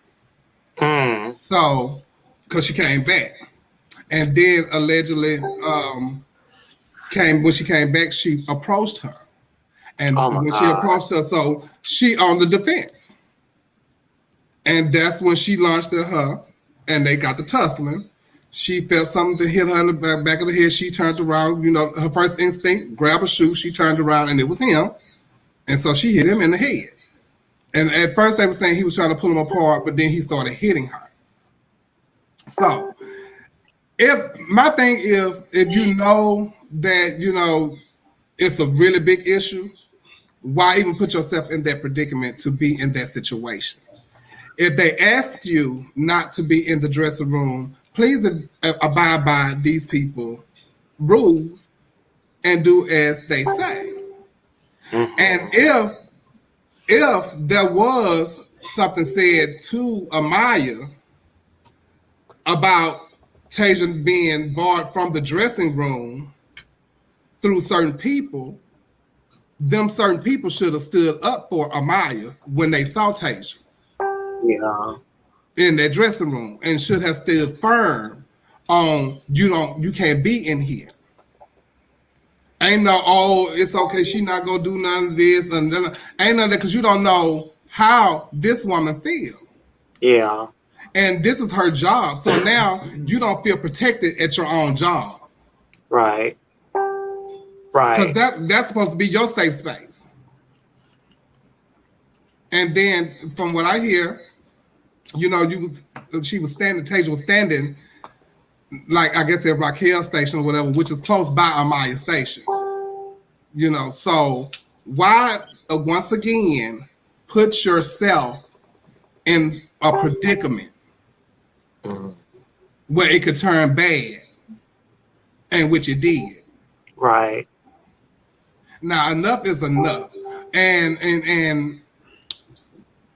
So, because she came back, and then allegedly, when she came back, she approached her, and when she approached her, so she on the defense, and that's when she launched at her, and they got the tussling. She felt something to hit her in the back of the head. She turned around. You know, her first instinct, grab a shoe. She turned around, and it was him, and so she hit him in the head. And at first they were saying he was trying to pull him apart, but then he started hitting her. So, my thing is, if you know that, you know, it's a really big issue, why even put yourself in that predicament to be in that situation? If they ask you not to be in the dressing room, please abide by these people's rules and do as they say. And if there was something said to Amaya about Tasia being barred from the dressing room through certain people, them certain people should have stood up for Amaya when they saw Tasia in that dressing room, and should have stood firm on you can't be in here. Ain't no, it's okay, she not gonna do none of this, and then ain't none of that, because you don't know how this woman feels. Yeah. And this is her job. So now you don't feel protected at your own job. Right. Because that's supposed to be your safe space. And then from what I hear, you know, Tasia was standing like I guess at Raquel Station or whatever, which is close by Amaya Station. You know, so why once again put yourself in a predicament where it could turn bad, and which it did. Right. Now enough is enough, and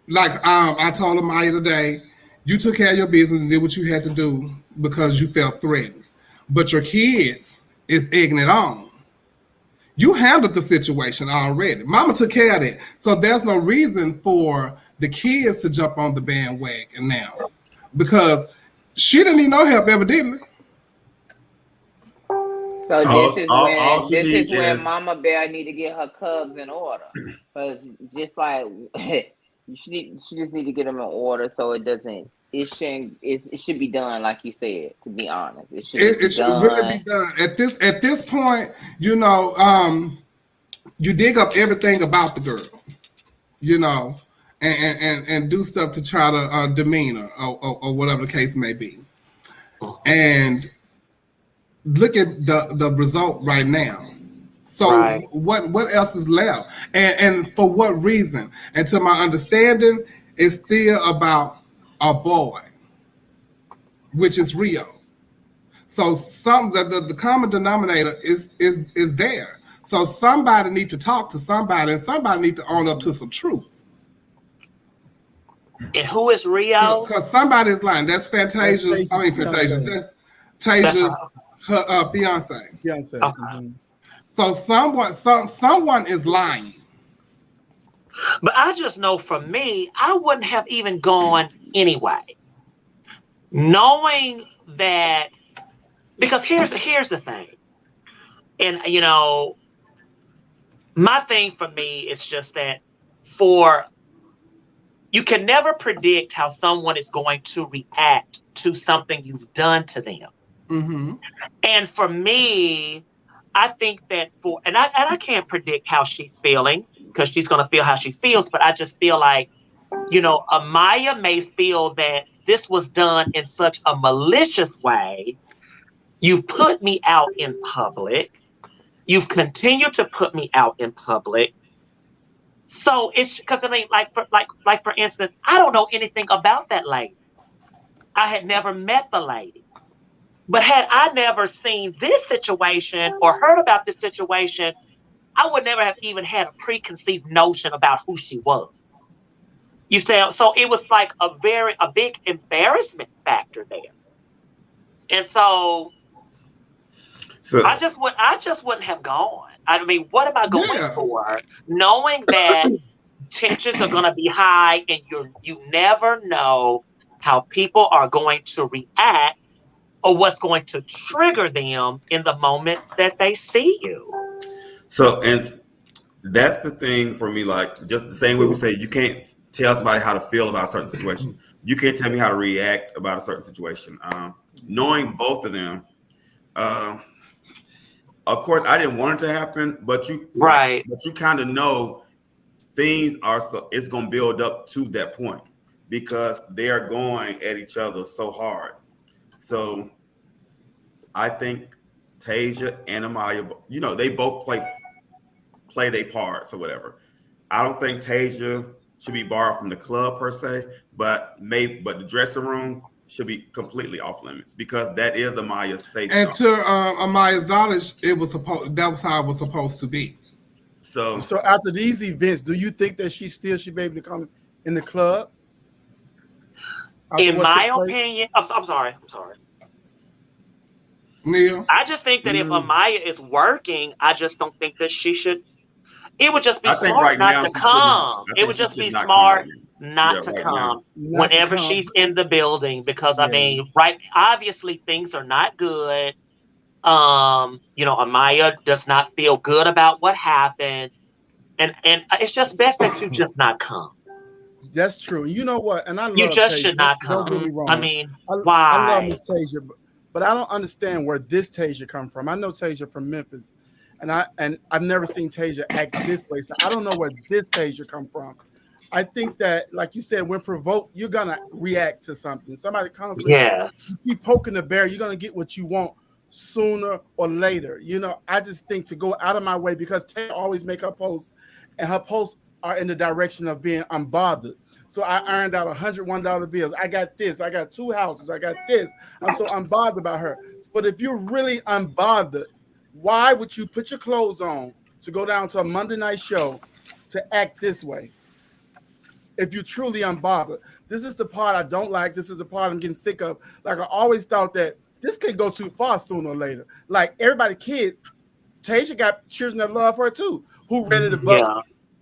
like I told Amaya today, you took care of your business and did what you had to do because you felt threatened, but your kids is egging it on. You handled the situation already. Mama took care of it. So there's no reason for the kids to jump on the bandwagon now because she didn't need no help, evidently. So all she this needs is where is- Mama Bear need to get her cubs in order. Because just like she just need to get them in order so it doesn't. It should be done like you said. To be honest, it should really be done at this point. You know, you dig up everything about the girl, you know, and do stuff to try to demean her or whatever the case may be. And look at the result right now. So Right. what else is left? And for what reason? And to my understanding, it's still about a boy, which is Rio. So the common denominator is there. So somebody need to talk to somebody, and somebody need to own up to some truth. And who is Rio? Because somebody is lying. That's Fantasia. I mean Fantasia. That's Tasia's her fiance. Fiance. Okay. So someone is lying. But I just know for me, I wouldn't have even gone anyway. Knowing that, because here's the thing. And, you know, my thing for me is just that you can never predict how someone is going to react to something you've done to them. Mm-hmm. And for me, I think that and I can't predict how she's feeling because she's going to feel how she feels, but I just feel like, you know, Amaya may feel that this was done in such a malicious way. You've put me out in public. You've continued to put me out in public. So it's because I mean, like for instance, I don't know anything about that lady. I had never met the lady. But had I never seen this situation or heard about this situation, I would never have even had a preconceived notion about who she was. You say, so it was like a big embarrassment factor there. And so I just wouldn't have gone. I mean, what am I going for? Knowing that tensions are going to be high and you never know how people are going to react or what's going to trigger them in the moment that they see you. So, and that's the thing for me, like just the same way we say you can't tell somebody how to feel about a certain situation. You can't tell me how to react about a certain situation. Knowing both of them, of course, I didn't want it to happen, but you kind of know things it's going to build up to that point because they are going at each other so hard. So I think Tasia and Amaya, you know, they both play their parts or whatever. I don't think Tasia should be barred from the club per se, but the dressing room should be completely off limits because that is Amaya's safe zone. And to Amaya's knowledge, that was how it was supposed to be. So after these events, do you think that she still should be able to come in the club? In my opinion, I'm sorry. Neil? I just think that if Amaya is working, I just don't think that she should. It would just be smart not to come. It would just be smart not to come whenever she's in the building because, I mean, obviously things are not good. You know, Amaya does not feel good about what happened. And it's just best that you just not come. That's true. You know what? And I love you just Tasia. should not come. Don't get me wrong. I mean, why? I love Miss Tasia, but I don't understand where this Tasia come from. I know Tasia from Memphis, and I've never seen Tasia act this way, so I don't know where this Tasia come from. I think that, like you said, when provoked, you're gonna react to something. Somebody constantly Yes. keep poking the bear, you're gonna get what you want sooner or later. You know, I just think to go out of my way, because Tay always make her posts, and her posts are in the direction of being unbothered. So I earned out $101 bills. I got this. I got 2 houses. I got this. I'm so unbothered about her. But if you're really unbothered, why would you put your clothes on to go down to a Monday night show to act this way? If you're truly unbothered, this is the part I don't like. This is the part I'm getting sick of. Like, I always thought that this could go too far sooner or later. Like, everybody, kids, Tasia got children that love her too, who ready to buck. Yeah.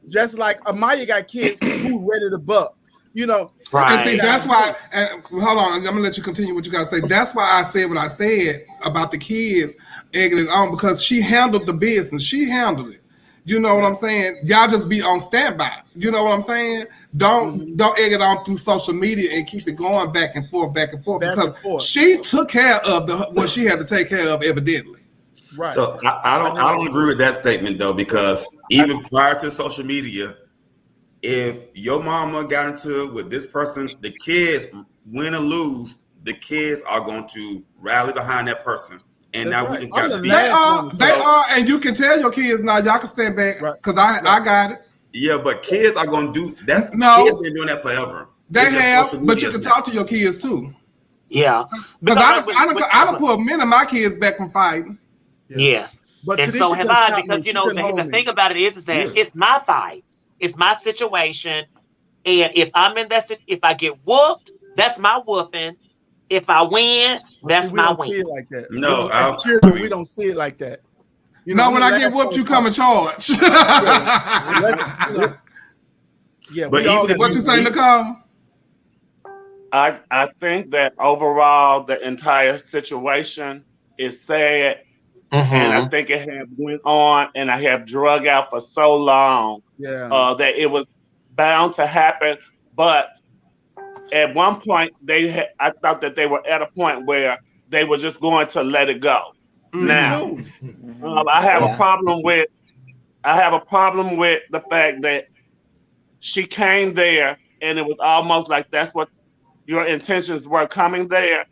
Just like Amaya got kids who ready to buck. You know, And see, that's why. And hold on, I'm gonna let you continue what you gotta say. That's why I said what I said about the kids egging it on, because she handled the business. She handled it. You know what I'm saying? Y'all just be on standby. You know what I'm saying? Don't egg it on through social media and keep it going back and forth, because she took care of what she had to take care of, evidently. Right. So I don't agree with that statement though, because even prior to social media, if your mama got into it with this person, the kids, win or lose, the kids are going to rally behind that person. And That's now right. we just got to be. They are, and you can tell your kids now, y'all can stand back, because I got it. Yeah, but kids are going to do that's No. kids been doing that forever. They It's just have, social but media you can now. talk to your kids too. Yeah. Because I done pulled many of my kids back from fighting. Yes. But And Tanisha so have couldn't I, stop me. because, you She know, couldn't hold the me. thing about it is that Yeah. it's my fight. It's my situation. And if I'm invested, if I get whooped, that's my whooping. If I win, that's we my don't win. see it like that. No, as children, we don't see it like that. You know, when I get whooped, you come and charge. Yeah, But we all even if What you say, Nicole? I think that overall the entire situation is sad, and I think it had went on and I have drug out for so long that it was bound to happen. But at one point, I thought that they were at a point where they were just going to let it go. Now, I have a problem with the fact that she came there and it was almost like that's what your intentions were, coming there.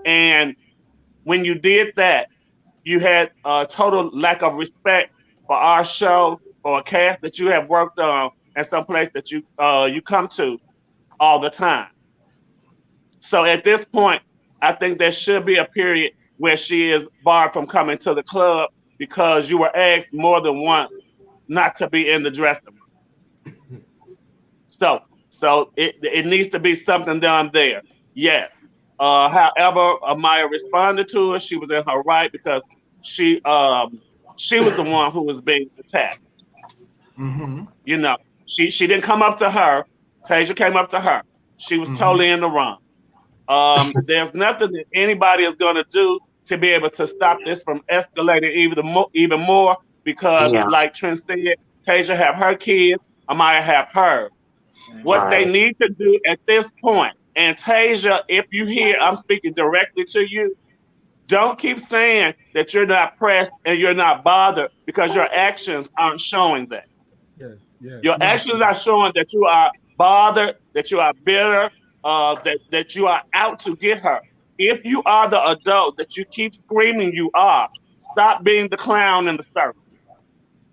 And when you did that, you had a total lack of respect for our show, for a cast that you have worked on, and some place that you come to all the time. So at this point, I think there should be a period where she is barred from coming to the club, because you were asked more than once not to be in the dressing room. So it needs to be something done there. Yes. However, Amaya responded to her. She was in her right, because she was the one who was being attacked. You know, she didn't come up to her. Tasia came up to her. She was totally in the wrong. There's nothing that anybody is going to do to be able to stop this from escalating even more, because like Trent said, Tasia have her kids, Amaya have hers. What they need to do at this point, and Tasia, if you hear, I'm speaking directly to you, don't keep saying that you're not pressed and you're not bothered, because your actions aren't showing that. Yes. Your actions are showing that you are bothered, that you are bitter, that you are out to get her. If you are the adult that you keep screaming you are, stop being the clown in the circle.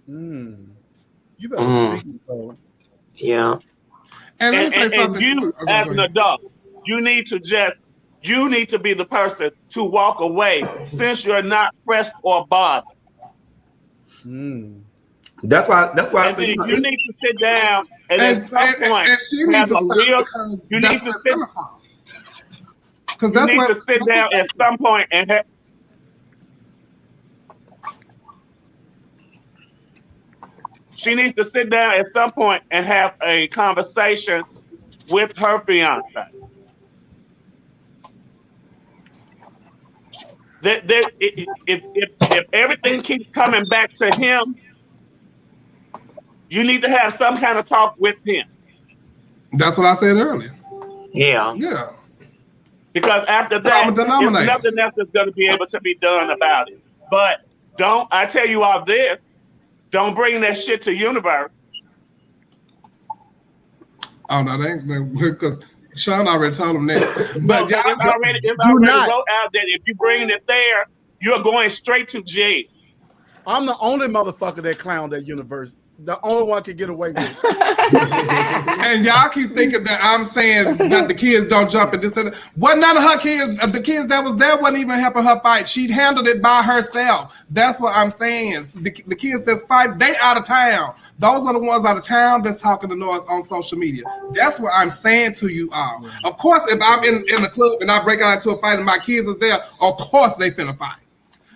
You better speak, Nicole. Yeah. And let me say and something. you, as an adult, you need to be the person to walk away, since you're not pressed or bothered. That's why I And say then you need to sit down and at some point she needs have to a stop, real. because You that's need to where it's sit. coming from. Because You that's need what to sit down at some point and have. She needs to sit down at some point and have a conversation with her fiance. If everything keeps coming back to him, you need to have some kind of talk with him. That's what I said earlier. Yeah. Yeah. Because after that, there's nothing else that's going to be able to be done about it. But I tell you all this, don't bring that shit to Universe. Oh no, they ain't because Sean already told him that. But But it's y'all, already not. wrote out that if you bring it there, you're going straight to jail. I'm the only motherfucker that clowned at university. The only one can get away with it. and y'all keep thinking that I'm saying that the kids don't jump and this and that. What none of her kids, the kids that was there wasn't even helping her fight. She handled it by herself. That's what I'm saying. The kids that's fighting, they out of town. Those are the ones out of town that's talking to noise on social media. That's what I'm saying to you all. Of course, if I'm in the club and I break out into a fight and my kids is there, of course they finna fight.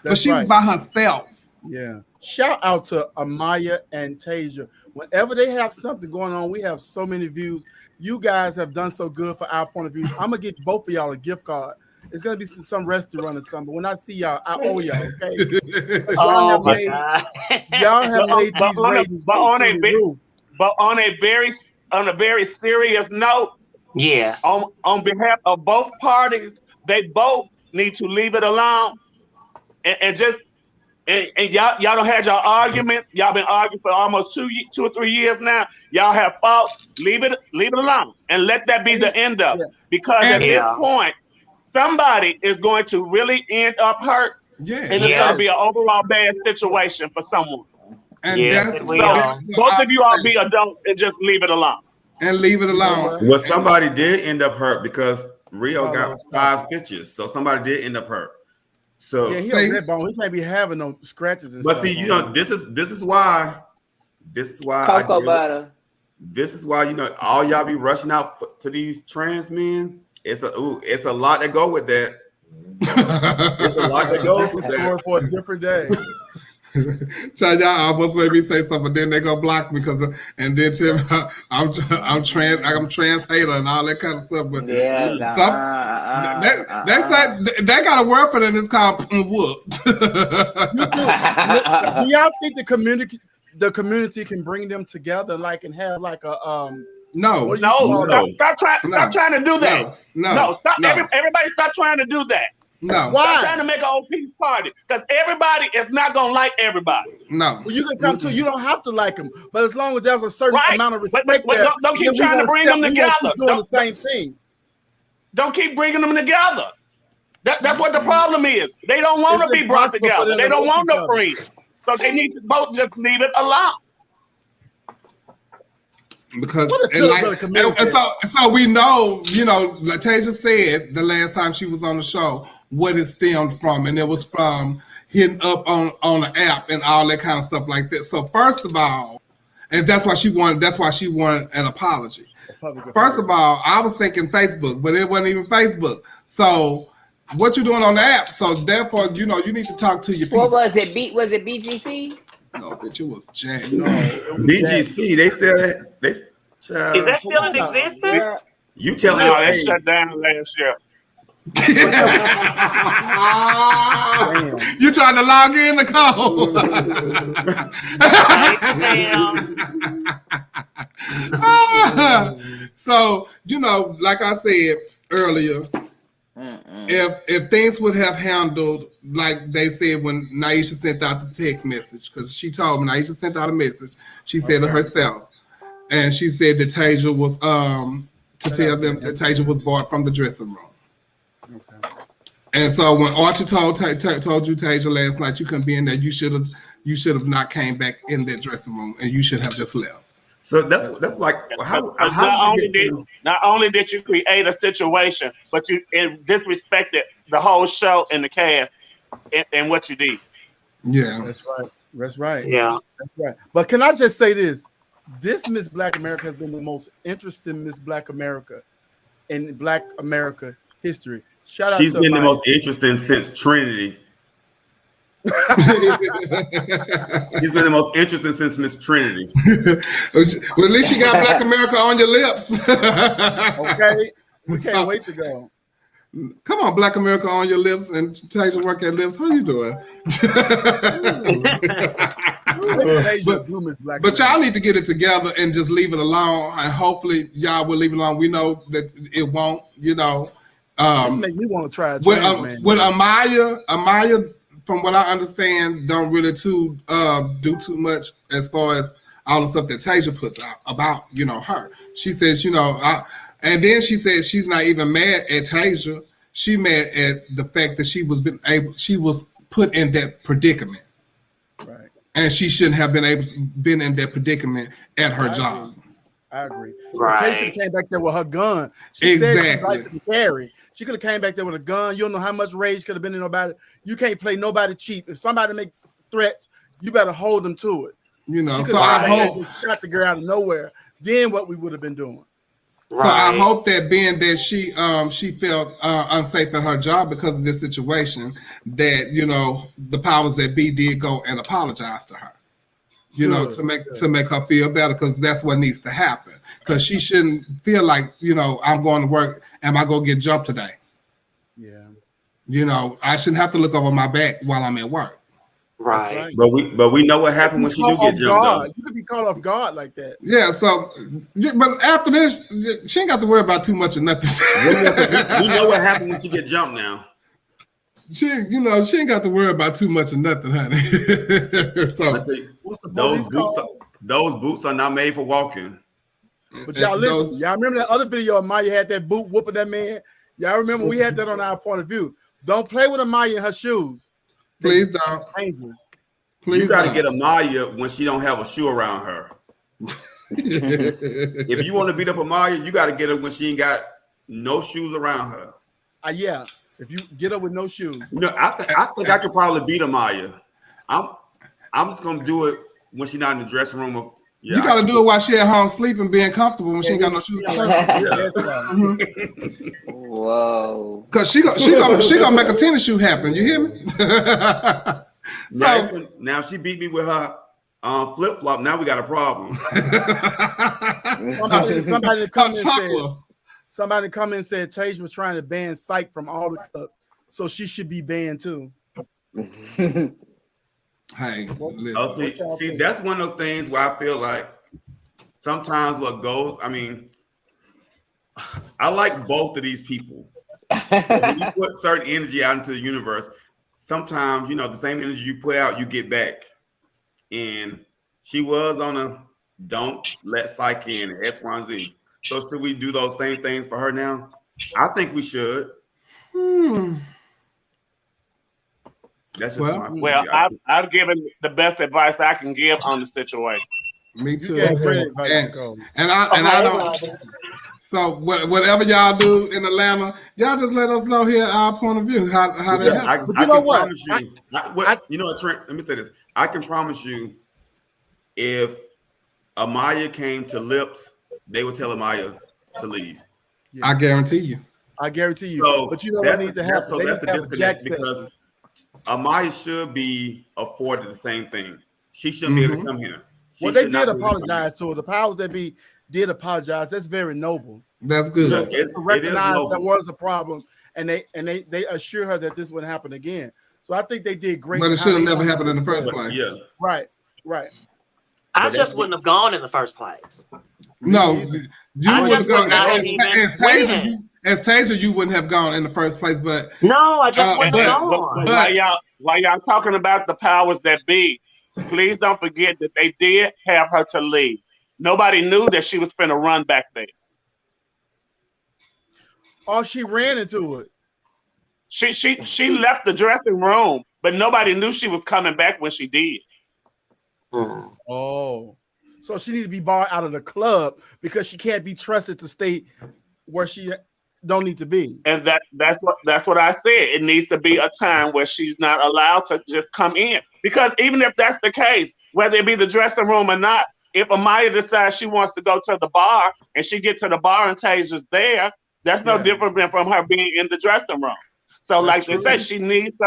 But she was by herself. Yeah. Shout out to Amaya and Tasia. Whenever they have something going on, we have so many views. You guys have done so good for our point of view. I'm gonna get both of y'all a gift card. It's gonna be some restaurant or something. But when I see y'all, I owe y'all. Okay. Y'all have made these ratings go through the roof. But on a very serious note, yes. On behalf of both parties, they both need to leave it alone and just. And y'all don't have your arguments. Y'all been arguing for almost 2 or 3 years now. Y'all have fought. Leave it alone and let that be the end of it. Because at this point, somebody is going to really end up hurt. Yeah. And it's going to be an overall bad situation for someone. And so both of you all be adults and just leave it alone. And leave it alone. Well, somebody did end up hurt because Rio got 5 stitches. So somebody did end up hurt. So yeah, he on that bone. He can't be having no scratches and but stuff. see, you know, this is why cocoa butter. This is why, you know, all y'all be rushing out to these trans men. It's a lot that go with that. It's a lot that goes with that. For a different day. So y'all almost made me say something, then they go block me and then tell me I'm trans hater and all that kind of stuff. But they say they got a word for it and it's called whoop. Do y'all think the community can bring them together, like, and have like a No. Stop trying to do that. No, stop. Everybody stop trying to do that. No. Stop trying to make an old peace party because everybody is not gonna like everybody. No. Well, you can come to. You don't have to like them, but as long as there's a certain amount of respect, but don't keep trying to bring them together. Doing the same thing. Don't keep bringing them together. That's what the problem is. They don't want to be brought together. They don't want no friends. So they need to both just leave it alone. Because so we know, you know, like Tasia said the last time she was on the show, what it stemmed from, and it was from hitting up on the app and all that kind of stuff like that. So first of all, and that's why she wanted an apology. First of all, I was thinking Facebook, but it wasn't even Facebook. So what you doing on the app? So therefore, you know, you need to talk to your people. What was it? Was it BGC? No, bitch, it was Jack. No, BGC, they still is that still in existence? You tell me they shut down last year. You trying to log in the call? So, you know, like I said earlier, if things would have handled like they said when Naisha sent out the text message, because she told me Naisha sent out a message, she said it herself, and she said that Tasia was to tell them that Tasia was bought from the dressing room. Okay. And so when Archie told you Tasia last night you couldn't be in there, you should have not came back in that dressing room, and you should have just left. So that's like not only did you create a situation, but you disrespected the whole show and the cast and what you did. Yeah, that's right. That's right. Yeah, that's right. But can I just say this? This Miss Black America has been the most interesting Miss Black America in Black America history. Shout out. She's been the most interesting since Trinity. She's been the most interesting since Miss Trinity. Well, at least you got Black America on your lips. Okay, we can't wait to go. Come on, Black America on your lips and Tasia work at lips. How you doing? But y'all need to get it together and just leave it alone. And hopefully y'all will leave it alone. We know that it won't, you know. This make me want to try it. With Amaya, from what I understand, don't really do too much as far as all the stuff that Tasia puts out about, you know, her. She says, you know, and then she said she's not even mad at Tasia. She mad at the fact that she was put in that predicament. Right. And she shouldn't have been in that predicament at her job. I agree. Right. Tasia could have came back there with her gun. She said she Exactly. likes to carry. She could have came back there with a gun. You don't know how much rage could have been in nobody. You can't play nobody cheap. If somebody make threats, you better hold them to it. You know, She so I hope just shot the girl out of nowhere. Then what we would have been doing. So I hope that being that she felt unsafe in her job because of this situation, that, you know, the powers that be did go and apologize to her. You know, to make her feel better, because that's what needs to happen. Because she shouldn't feel like, you know, I'm going to work. Am I going to get jumped today? Yeah. You know, I shouldn't have to look over my back while I'm at work. Right. But we know what happened when she do get jumped though. You could be caught off guard like that. Yeah. So, but after this, she ain't got to worry about too much of nothing. We know what happened when she get jumped now. She ain't got to worry about too much of nothing, honey. So those boots are not made for walking. But y'all listen, y'all remember that other video Amaya had that boot whooping that man? Y'all remember we had that on our point of view. Don't play with Amaya in her shoes. Please don't. Dangerous. Please you got to don't. get Amaya when she don't have a shoe around her. If you want to beat up Amaya, you got to get her when she ain't got no shoes around her. Yeah. If you get her with no shoes. You know, I think I could probably beat Amaya. I'm just gonna do it when she's not in the dressing room. You got to do it while she at home sleeping, being comfortable when she ain't got no shoes. Whoa! Because she gonna make a tennis shoe happen. You hear me? Now she beat me with her flip flop. Now we got a problem. Somebody in the comments said Tasia was trying to ban Psych from all the clubs, so she should be banned too. Hey, see, that's one of those things where I feel like sometimes what goes. I mean, I like both of these people. When you put certain energy out into the universe, sometimes, you know, the same energy you put out, you get back. And she was on a don't let Psych in X, Y, and Z. So should we do those same things for her now? I think we should. That's just I've given the best advice I can give on the situation. Me too. And I don't. So whatever y'all do in Atlanta, y'all just let us know here our point of view. How that happens. But you know what? You know what, Trent? Let me say this. I can promise you, if Amaya came to Lips, they would tell Amaya to leave. I guarantee you. So but you know what needs to happen? So that's the disconnect, because Amaya should be afforded the same thing. She shouldn't be able to come here. Well, they did apologize to her. The powers that be did apologize. That's very noble. That's good. To recognize there was a problem, and they assure her that this wouldn't happen again. So I think they did great. But it should have never happened in the first place. Yeah. Right. I just wouldn't have gone in the first place. No, you wouldn't go. As Tasia, you wouldn't have gone in the first place. But no, I just wouldn't have gone. While y'all talking about the powers that be, please don't forget that they did have her to leave. Nobody knew that she was finna run back there. Oh, she ran into it. She left the dressing room, but nobody knew she was coming back when she did. Oh, so she need to be barred out of the club because she can't be trusted to stay where she don't need to be. And that's what I said. It needs to be a time where she's not allowed to just come in. Because even if that's the case, whether it be the dressing room or not, if Amaya decides she wants to go to the bar and she gets to the bar and Tasia's there, that's no different than from her being in the dressing room. So like they say, she needs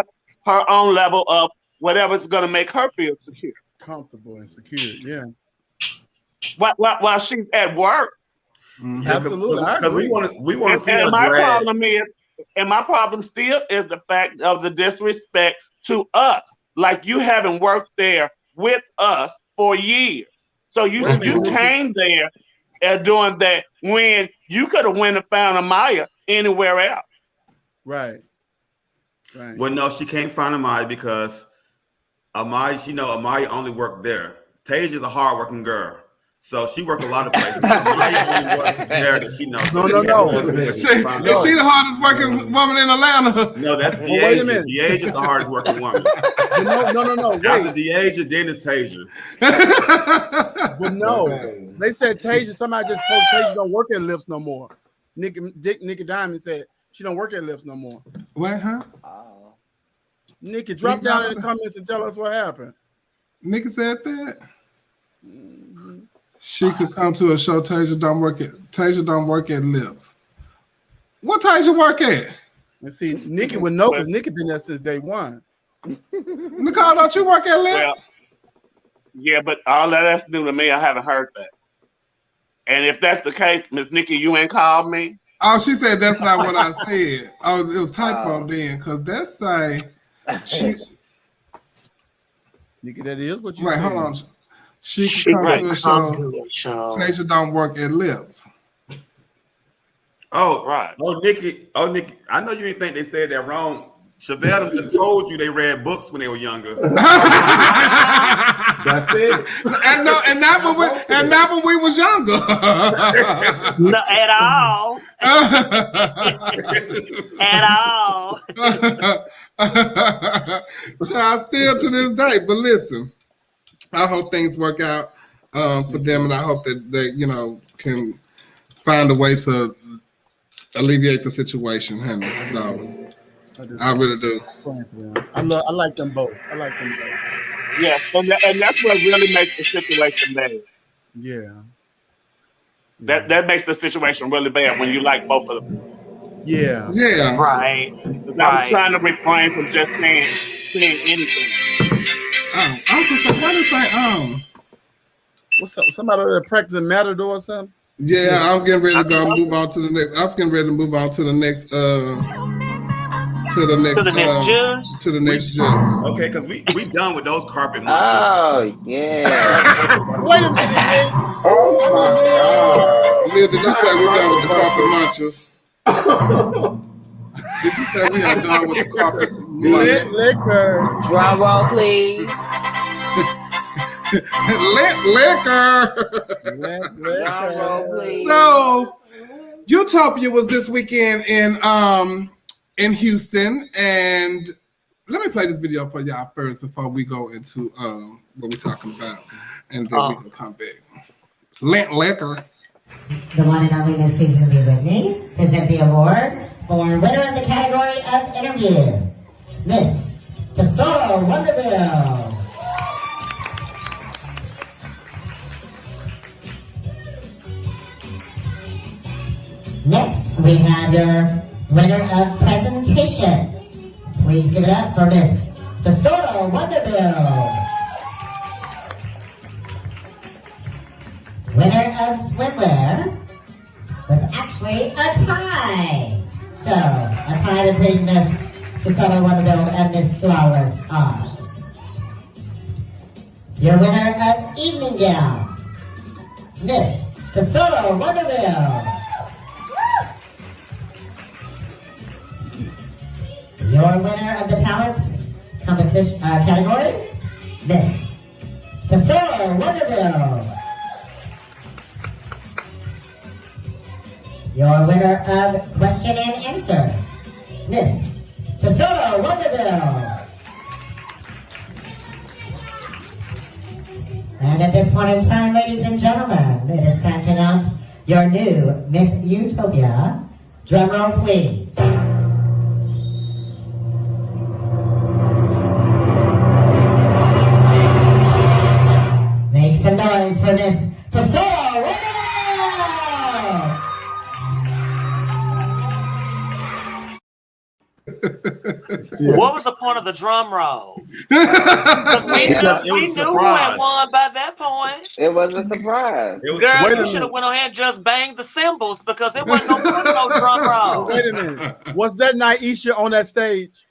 her own level of whatever's going to make her feel secure. Comfortable and secure, yeah. While she's at work. Absolutely. Because we want to see her my drag. problem is, and my problem still is the fact of the disrespect to us. Like, you haven't worked there with us for years. So you came there doing that when you could have went and found Amaya anywhere else. Right. Well, no, she can't find Amaya because Amaya only worked there. Tasia's a hardworking girl. So she worked a lot of places. Maya only works there that she knows. No. Is she the hardest working woman in Atlanta? No, that's Well, wait a Deasia. minute. Deasia's the hardest working woman. No. After Wait, Deasia, then it's Tasia. but no. They said Tasia. Somebody just posted Tasia don't work at Lips no more. Nikki Diamond said she don't work at Lips no more. What, huh? Nikki, drop down in the comments and tell us what happened. Nikki said that. She could come to a show. Tasia don't work at Lips. What Tasia work at? And see, Nikki would know because Nikki been there since day one. Nicole, don't you work at Lips? Well, yeah, but all that's new to me. I haven't heard that. And if that's the case, Miss Nikki, you ain't called me. Oh, she said that's not what I said. Oh, it was typo then, because that's say she. Nikki, that is what you Wait, said. hold on. She could come to a show. Tasia don't work at Lips. Oh, right. Oh, Nikki. I know you didn't think they said that wrong. Chevelle just told you they read books when they were younger. That's it. And not when we was younger. No, at all. At all. Child, still to this day. But listen, I hope things work out for them, and I hope that they, can find a way to alleviate the situation, honey. So I really do. I like them both. Yeah, and that's what really makes the situation bad. Yeah. That makes the situation really bad when you like both of them. Yeah. Yeah. Right. I was trying to refrain from just saying anything. Oh, I was just like, what is that? What's up? Somebody over there practicing Matador or something? Yeah, I'm getting ready to go move on to the next. I'm getting ready to move on to the next. To the next judge. Okay, because we done with those carpet munchers. Oh yeah. Wait a minute. Oh my God. Liv, did you say we done with the carpet munchers? Did you say we are done with the carpet munchers? Liquor. Drum roll, please. Liquor. Drum roll, please. So, Utopia was this weekend in Houston, and let me play this video for y'all first before we go into what we're talking about, and then we can come back. Liquor. The one and only Miss Susan Lee Whitney present the award for winner of the category of interview, Miss Tesoro Wonderbill. Next, we have your winner of presentation. Please give it up for Miss Tesoro Wonderbill. Winner of swimwear was actually a tie. So, a tie between Miss Tesoro Wonderbill and Miss Flawless Oz. Your winner of evening gown, Miss Tesoro Wonderbill. Your winner of the talents competition category, Miss Tesoro Wonderbill. Your winner of question and answer, Miss Tesoro Wonderbill. And at this point in time, ladies and gentlemen, it is time to announce your new Miss Utopia. Drum roll, please. Make some noise for Miss Tesoro Wonderbill! What was the point of the drum roll? Because we knew who had won by that point. It was a surprise. Girl, you should have went ahead and just banged the cymbals because it wasn't no drum roll. Wait a minute. Was that Naisha on that stage?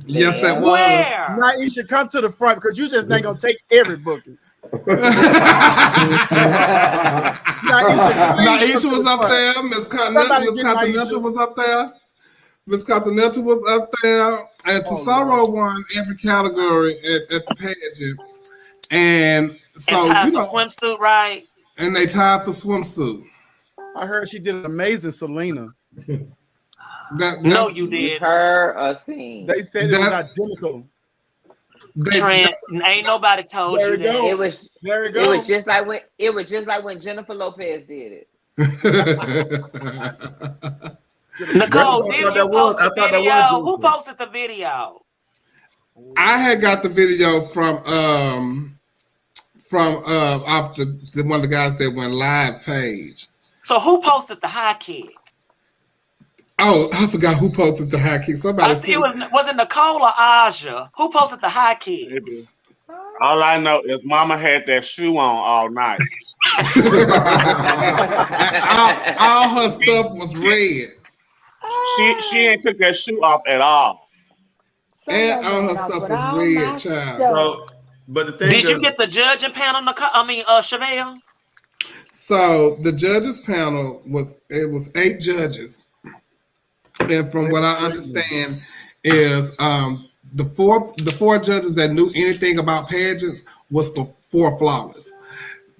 Yes, that was. Where? Naisha, come to the front because you just ain't gonna take every booking. Naisha was up there. Miss Continental was up there. Miss Continental was up there. And Tesoro won every category at the pageant. And so and you the know, swimsuit, right? and they tied the swimsuit. I heard she did an amazing Selena. No, you did. Her a scene. They said it was identical. Trent, ain't nobody told There you we go. that. It was. There we It go. was just like when Jennifer Lopez did it. Nicole, I did thought you that was- post I the thought that video? was Who Jennifer. posted the video? I had got the video from off the one of the guys that went live page. So who posted the high kick? Oh, I forgot who posted the high kick. Somebody said, Was it Nicole or Aja? Who posted the high kick? All I know is Mama had that shoe on all night. all her stuff was red. She ain't took that shoe off at all. And all her stuff was red, child. So, but the thing Did is, you get the judging panel, Chevelle? So the judges panel was 8 judges. And from what I understand is the four judges that knew anything about pageants was the 4 flawless.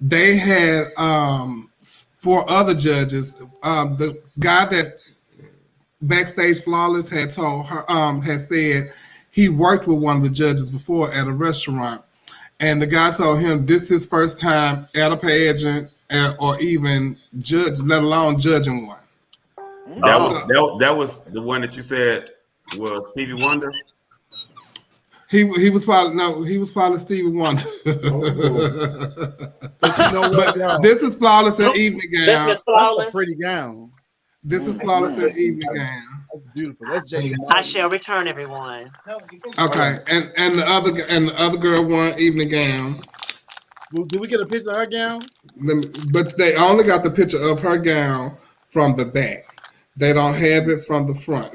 They had 4 other judges. The guy that Backstage Flawless had told her had said he worked with one of the judges before at a restaurant, and the guy told him this is his first time at a pageant or even judge, let alone judging one. that was the one that you said was Stevie Wonder. He was probably Stevie Wonder. But you know what, y'all? This is Flawless in evening gown. That's a pretty gown. This is Flawless in evening gown. That's beautiful. That's Jay. I shall return, everyone. Okay, and the other girl won evening gown. Did we get a picture of her gown? But they only got the picture of her gown from the back. They don't have it from the front.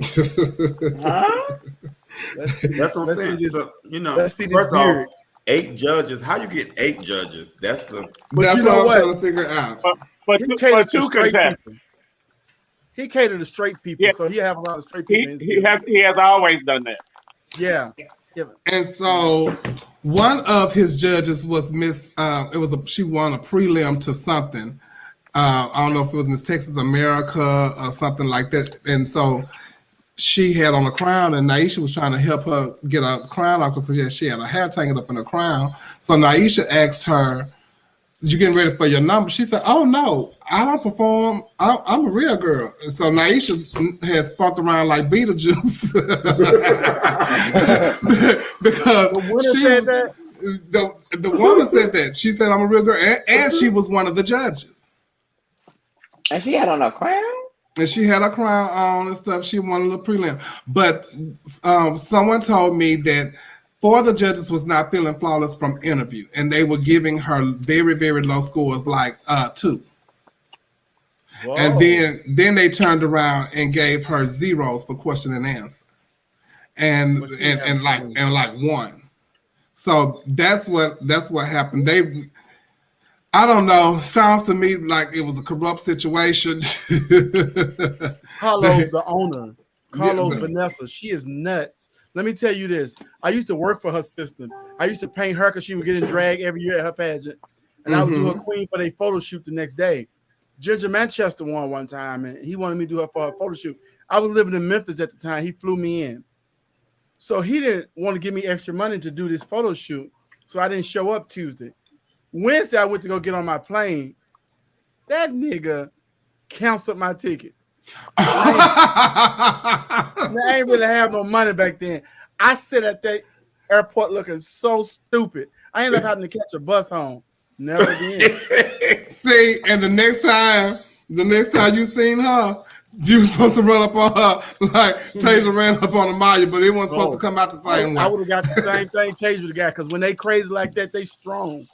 That's what I'm saying. So, you know, let's see this first off, beard. 8 judges. How you get 8 judges? That's That's you know what I'm what? trying to figure out. But He two, catered but to two straight contestants. people. He catered to straight people, Yeah. so he have a lot of straight people. in his He has always done that. Yeah. And so one of his judges was Miss. She won a prelim to something. I don't know if it was Miss Texas America or something like that. And so she had on a crown, and Naisha was trying to help her get a crown off because she had her hair tangled up in a crown. So Naisha asked her, "You getting ready for your number?" She said, "Oh no, I don't perform. I'm a real girl." And so Naisha had spunked around like Beetlejuice because The winner said that. the woman said that. She said, "I'm a real girl," and she was one of the judges. And she had on a crown? And she had a crown on and stuff. She won a little prelim. But someone told me that 4 of the judges was not feeling Flawless from interview, and they were giving her very, very low scores, like 2. Whoa. And then they turned around and gave her 0s for question and answer, and like 1. So that's what happened. I don't know. Sounds to me like it was a corrupt situation. Carlos, the owner, Carlos Yeah. Vanessa, she is nuts. Let me tell you this. I used to work for her system. I used to paint her because she would get in drag every year at her pageant. And I would do her queen for their photo shoot the next day. Ginger Manchester won one time, and he wanted me to do her for her photo shoot. I was living in Memphis at the time. He flew me in. So he didn't want to give me extra money to do this photo shoot. So I didn't show up Tuesday. Wednesday, I went to go get on my plane. That nigga canceled my ticket. I ain't really have no money back then. I sit at that airport looking so stupid. I ended up having to catch a bus home. Never again. See, and the next time you seen her, you was supposed to run up on her like Tasia ran up on Amaya, but it wasn't supposed to come out the same way. I would have got the same thing Tasia would have got, because when they crazy like that, they strong.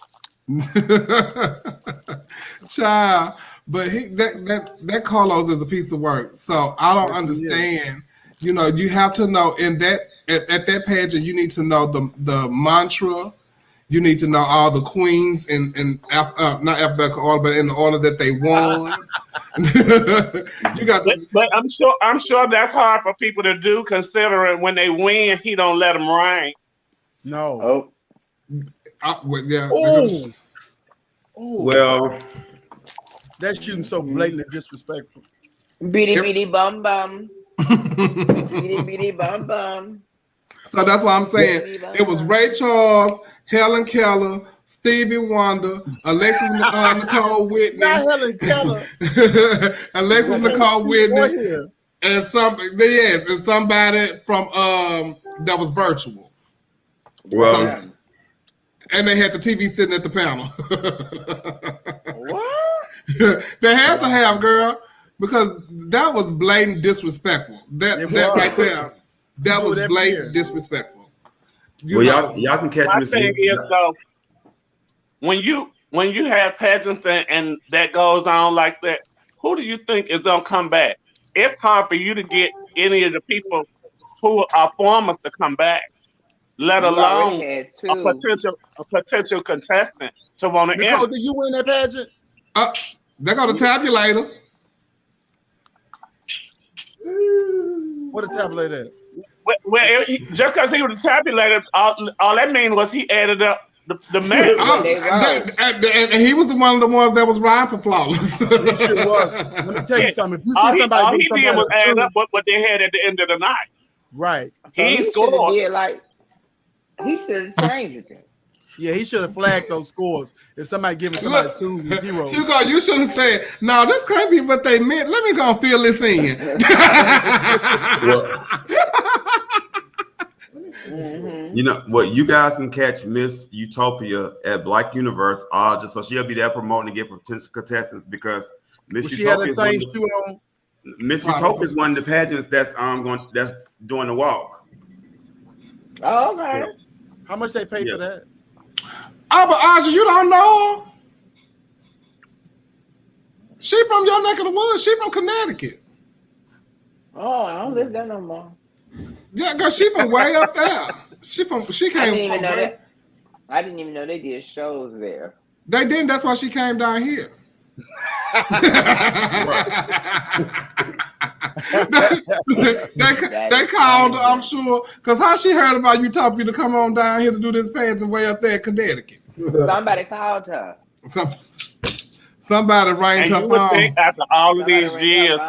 Child, but that Carlos is a piece of work. So I don't understand. You know, you have to know in that at that pageant, you need to know the mantra. You need to know all the queens in not alphabetical order, but in the order that they won. You got to, but I'm sure that's hard for people to do, considering when they win, he don't let them reign. No. Yeah. Oh, Well, that's shooting so blatantly disrespectful. Bitty bitty bum bum. Bitty bitty bum bum. So that's why I'm saying it was Ray Charles, Helen Keller, Stevie Wonder, Alexis Nicole Whitney, Not Helen Keller. Alexis Nicole Whitney, and somebody from that was virtual. Well, and they had the TV sitting at the panel. What? They had to have, girl, because that was blatant disrespectful. That right there, that was blatant disrespectful. Y'all can catch my me. thing is though, when you have pageants and that goes on like that, who do you think is gonna come back? It's hard for you to get any of the people who are formers to come back, let alone a potential contestant to want to Nicole, enter. did you win that pageant? They got a tabulator. What a tabulator? Well, just because he was a tabulator, all that means was he added up the merit. And he was one of the ones that was riding for flawless. He sure was. Let me tell you something. If you see somebody all do he something did was at add two, up what they had at the end of the night. right? So He he should scored. have did like he should have changed it. Yeah, he should have flagged those scores. If somebody giving somebody twos and zeros, You should have said, "No, this can't be what they meant. Let me go and fill this in." You know what? You guys can catch Miss Utopia at Black Universe, just so she'll be there promoting to get potential contestants because Miss she had Utopia the same shoe on. Miss Utopia is one of the pageants that's doing the walk. Oh, okay. How much they pay for that? Oh, but Aja, you don't know her? She from your neck of the woods. She from Connecticut. Oh, I don't live there no more. Yeah, girl, she from way up there. She came I didn't even from know way. that. I didn't even know they did shows there. They didn't. That's why she came down here. they called, I'm sure, because how she heard about Utopia to come on down here to do this pageant way up there in Connecticut. Somebody called her. Somebody rang And her you would phone. think after all of these years,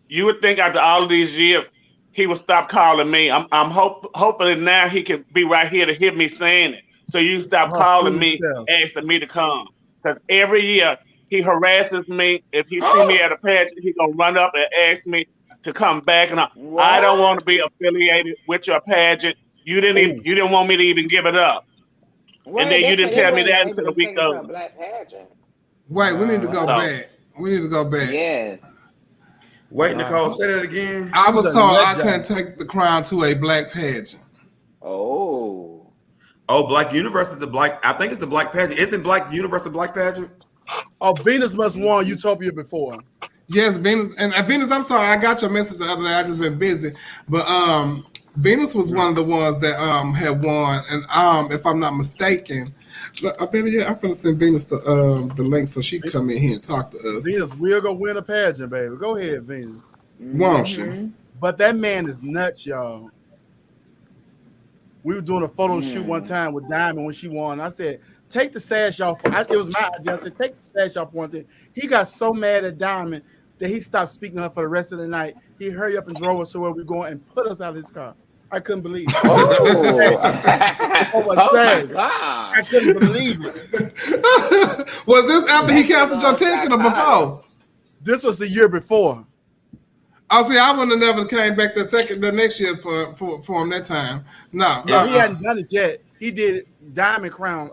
you would think after all of these years, he would stop calling me. I'm hoping now he can be right here to hear me saying it. So you stop calling me, asking me to come. Because every year he harasses me. If he see me at a pageant, he gonna run up and ask me to come back. And I don't want to be affiliated with your pageant. You didn't want me to even give it up. And then you didn't tell me that until the week of. Wait, we need to go back. We need to go back. Yes. Wait, Nicole, say that again. I was told I couldn't take the crown to a black pageant. Oh, Black Universe is I think it's a black pageant. Isn't Black Universe a black pageant? Oh, Venus must won Utopia before. Yes, Venus. And Venus, I'm sorry, I got your message the other day. I just been busy. But Venus was one of the ones that had won. And if I'm not mistaken, I'm gonna send Venus the link so she can come in here and talk to us. Venus, we're gonna win a pageant, baby. Go ahead, Venus. Won't she? But that man is nuts, y'all. We were doing a photo shoot one time with Diamond when she won. I said, take the sash off. It was my idea. I said, take the sash off one thing. He got so mad at Diamond that he stopped speaking to her for the rest of the night. He hurried up and drove us to where we were going and put us out of his car. I couldn't believe it. my God. I couldn't believe it. Was this after he canceled your ticket or before? This was the year before. Oh, see, I wouldn't have never came back the next year for him that time. No. Yeah, he hadn't done it yet. He did Diamond Crown.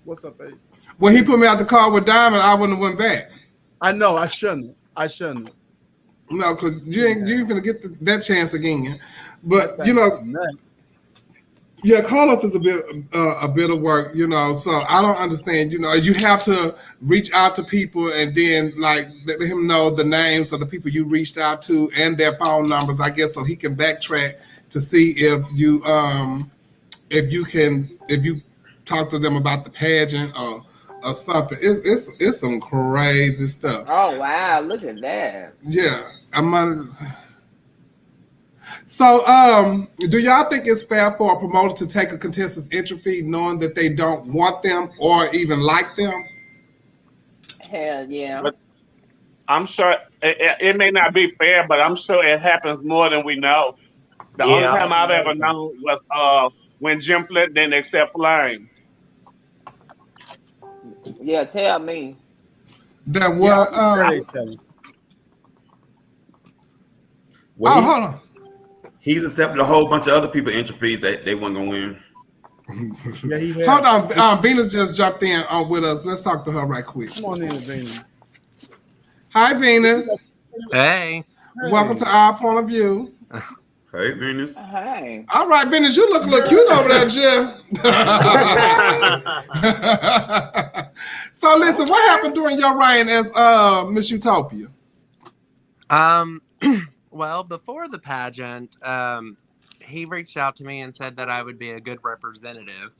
What's up, face? When he put me out the car with Diamond, I wouldn't have went back. I know. I shouldn't. No, because you ain't gonna get that chance again. But you know, yeah, Carlos is a bit of work, you know. So I don't understand. You know, you have to reach out to people and then like let him know the names of the people you reached out to and their phone numbers, I guess, so he can backtrack to see if you talk to them about the pageant or something. It's some crazy stuff. Oh wow, look at that. Yeah, So, do y'all think it's fair for a promoter to take a contestant's entry fee knowing that they don't want them or even like them? Hell yeah. But I'm sure it may not be fair, but I'm sure it happens more than we know. The only Yeah. time I've ever known was when Jim Flint didn't accept Flames. Yeah, tell me. That what? Well, hold on. He's accepted a whole bunch of other people entry fees that they weren't gonna win. Yeah, he has. Hold on. Venus just jumped in with us. Let's talk to her right quick. Come on in, Venus. Hi, Venus. Hey. Welcome to Our Point of View. Hey, Venus. Hey. All right, Venus, you look cute over there, Jill. So listen, what happened during your reign as Miss Utopia? Well, before the pageant, he reached out to me and said that I would be a good representative.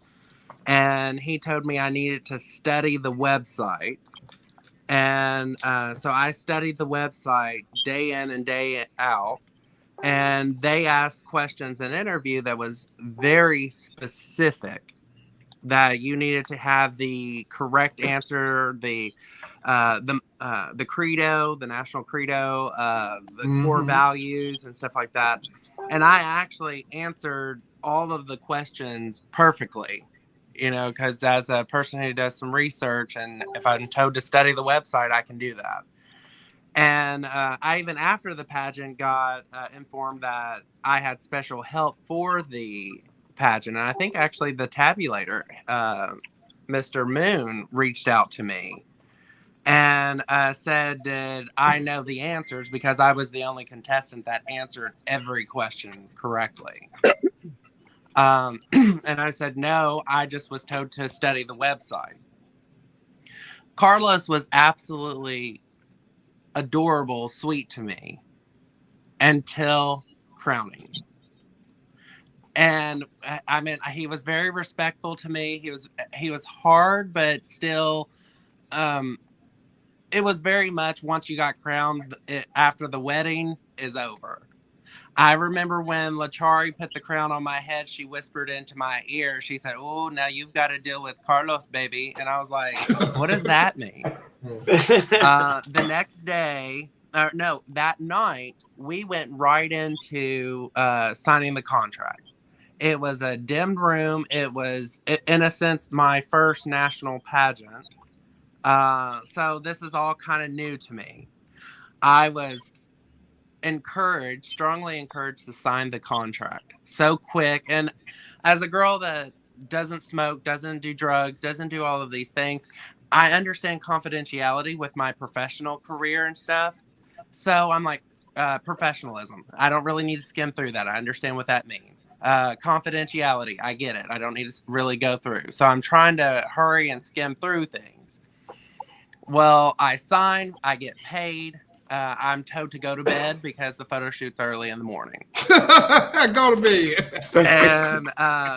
And he told me I needed to study the website. And so I studied the website day in and day out. And they asked questions in an interview that was very specific, that you needed to have the correct answer, the credo, the national credo, the core values and stuff like that. And I actually answered all of the questions perfectly, you know, because as a person who does some research, and if I'm told to study the website, I can do that. And I even after the pageant got informed that I had special help for the pageant. And I think actually the tabulator, Mr. Moon, reached out to me and said, did I know the answers? Because I was the only contestant that answered every question correctly. And I said, no, I just was told to study the website. Carlos was absolutely adorable, sweet to me until crowning. And I mean, he was very respectful to me. He was hard, but still, it was very much once you got crowned, after the wedding is over. I remember when LaChari put the crown on my head, she whispered into my ear, she said, "Oh, now you've got to deal with Carlos, baby." And I was like, what does that mean? The next day, that night, we went right into signing the contract. It was a dimmed room. It was, in a sense, my first national pageant. So this is all kind of new to me. I was strongly encouraged to sign the contract so quick. And as a girl that doesn't smoke, doesn't do drugs, doesn't do all of these things, I understand confidentiality with my professional career and stuff. So I'm like, professionalism. I don't really need to skim through that. I understand what that means. Confidentiality. I get it. I don't need to really go through. So I'm trying to hurry and skim through things. Well, I sign, I get paid. I'm told to go to bed because the photo shoot's early in the morning. Go to bed. And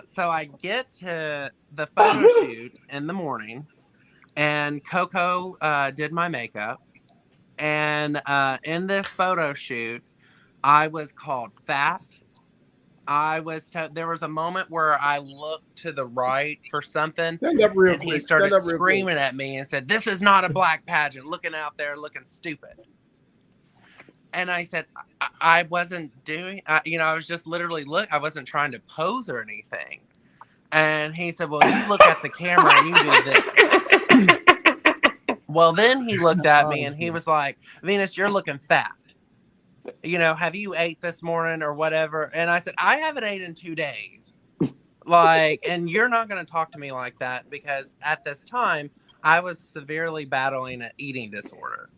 so I get to the photo shoot in the morning, and Coco did my makeup. And in this photo shoot, I was called fat. There was a moment where I looked to the right for something, and he started screaming at me and said, "This is not a black pageant, looking out there looking stupid." And I said, I wasn't doing, I was just literally I wasn't trying to pose or anything. And he said, "Well, you look at the camera and you do this." Well, then he looked at me and he was like, "Venus, you're looking fat. Have you ate this morning or whatever?" And I said, "I haven't ate in 2 days. And you're not going to talk to me like that," because at this time I was severely battling an eating disorder.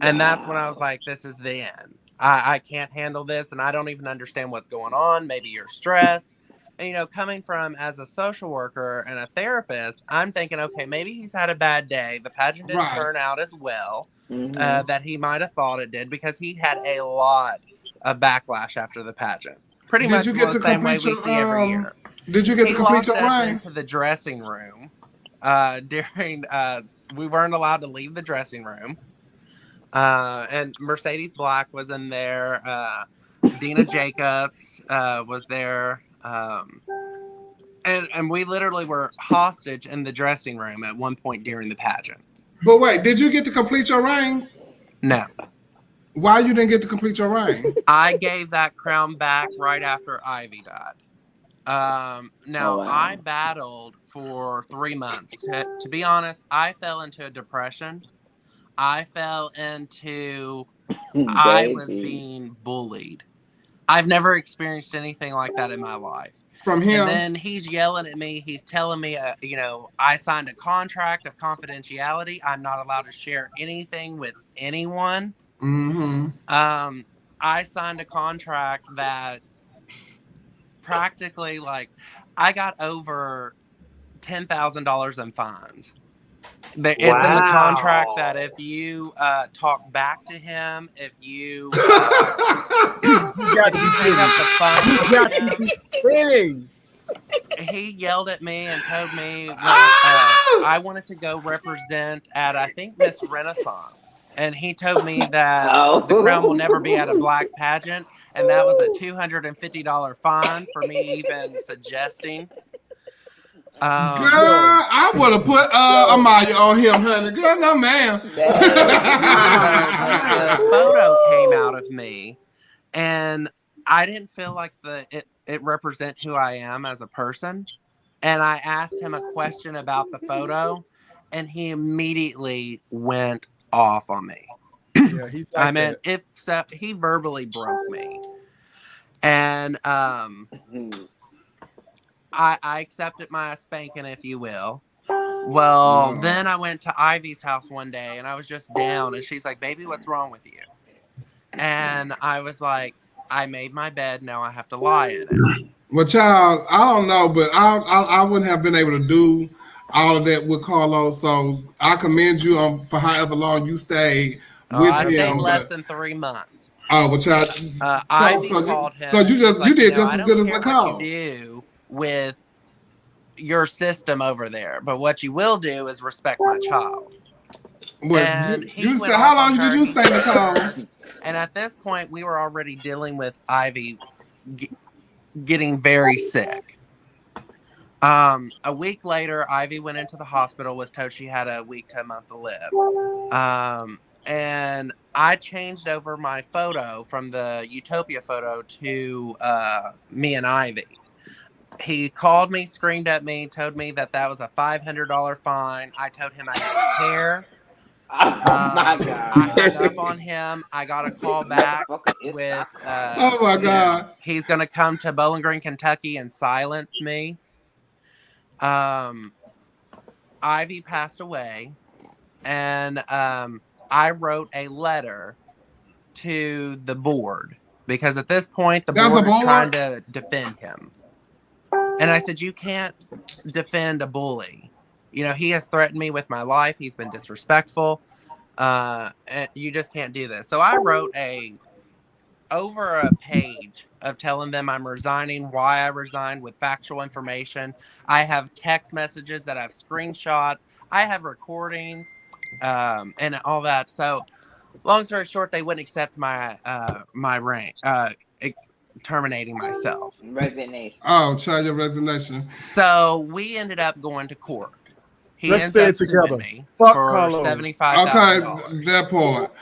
And that's when I was like, this is the end. I can't handle this, and I don't even understand what's going on. Maybe you're stressed. And, coming from as a social worker and a therapist, I'm thinking, okay, maybe he's had a bad day. The pageant didn't turn out as well that he might have thought it did, because he had a lot of backlash after the pageant. Pretty much the same way we see every year. Did you get to complete your reign? Into the dressing room we weren't allowed to leave the dressing room. And Mercedes Black was in there. Dina Jacobs was there. And we literally were hostage in the dressing room at one point during the pageant. But wait, did you get to complete your reign? No. Why you didn't get to complete your reign? I gave that crown back right after Ivy died. Now, I battled for 3 months. To be honest, I fell into a depression. I fell into... I was being bullied. I've never experienced anything like that in my life. From him? And then he's yelling at me. He's telling me, I signed a contract of confidentiality. I'm not allowed to share anything with anyone. Mm-hmm. I signed a contract that practically, I got over $10,000 in fines. It's in the contract that if you talk back to him, if you pick up the phone, he yelled at me and told me when, I wanted to go represent at, I think, Miss Renaissance. And he told me that the crown will never be at a black pageant. And that was a $250 fine for me even suggesting. Girl, I would have put Amaya on him, honey. Girl, no, ma'am. The photo came out of me, and I didn't feel like it represent who I am as a person. And I asked him a question about the photo, and he immediately went off on me. Yeah, he's like he verbally broke me, and I accepted my spanking, if you will. Well, then I went to Ivy's house one day, and I was just down, and she's like, "Baby, what's wrong with you?" And I was like, "I made my bed, now I have to lie in it." Well, child, I don't know, but I wouldn't have been able to do all of that with Carlos, so I commend you for however long you stayed with him. I stayed less than 3 months. Oh, well, child. Ivy called him. So you did just as good as Nicole. You do with your system over there, but what you will do is respect my child. Well, And you said, how long did you stay, Nicole? And at this point, we were already dealing with Ivy getting very sick. A week later, Ivy went into the hospital, was told she had a week to a month to live. And I changed over my photo from the Utopia photo to me and Ivy. He called me, screamed at me, told me that was a $500 fine. I told him I didn't care. My God. I hung up on him. I got a call back with, oh my God. He's going to come to Bowling Green, Kentucky and silence me. Ivy passed away, and I wrote a letter to the board because at this point the board is trying to defend him. And I said, you can't defend a bully. You know, he has threatened me with my life. He's been disrespectful. And you just can't do this. So I wrote over a page of telling them I'm resigning, why I resigned with factual information. I have text messages that I've screenshot. I have recordings and all that. So long story short, they wouldn't accept my rank, terminating myself. Resignation. Oh, child, your resignation. So we ended up going to court. Let's say it together. Fuck for $75,000. Okay, that part.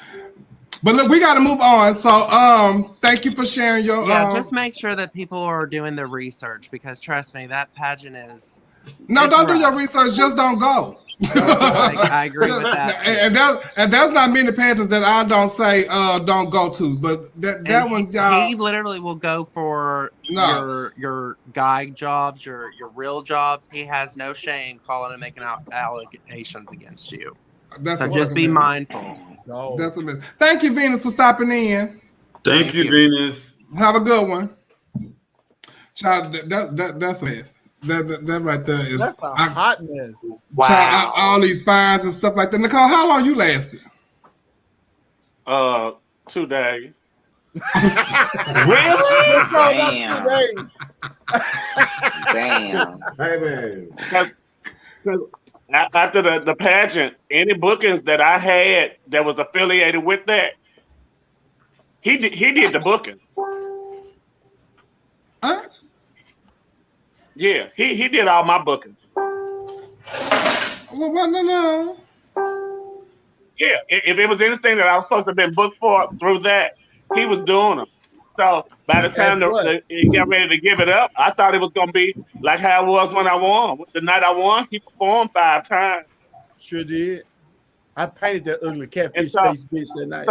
But look, we got to move on. So, thank you for sharing your. Yeah, just make sure that people are doing their research because trust me, that pageant is. No, don't do your research. Just don't go. I agree with that. And that's not many pageants that I don't say don't go to. But that one, y'all. He literally will go for your guide jobs, your real jobs. He has no shame calling and making out allegations against you. So just be mindful. No. That's amazing. Thank you, Venus, for stopping in. Thank you, Venus. Have a good one. Child, that's a mess. That right there is that's a hot mess. Wow. Child, all these fines and stuff like that. Nicole, how long you lasted? 2 days. Really? Damn. 2 days. Damn. Hey, man. Because after the pageant, any bookings that I had that was affiliated with that, he did the booking. Yeah, he did all my booking. Well, no. Yeah, if it was anything that I was supposed to have been booked for through that, he was doing them. So by the time he got ready to give it up, I thought it was gonna be like how it was when I won. The night I won, he performed 5 times. Sure did. I painted that ugly catfish face bitch that night.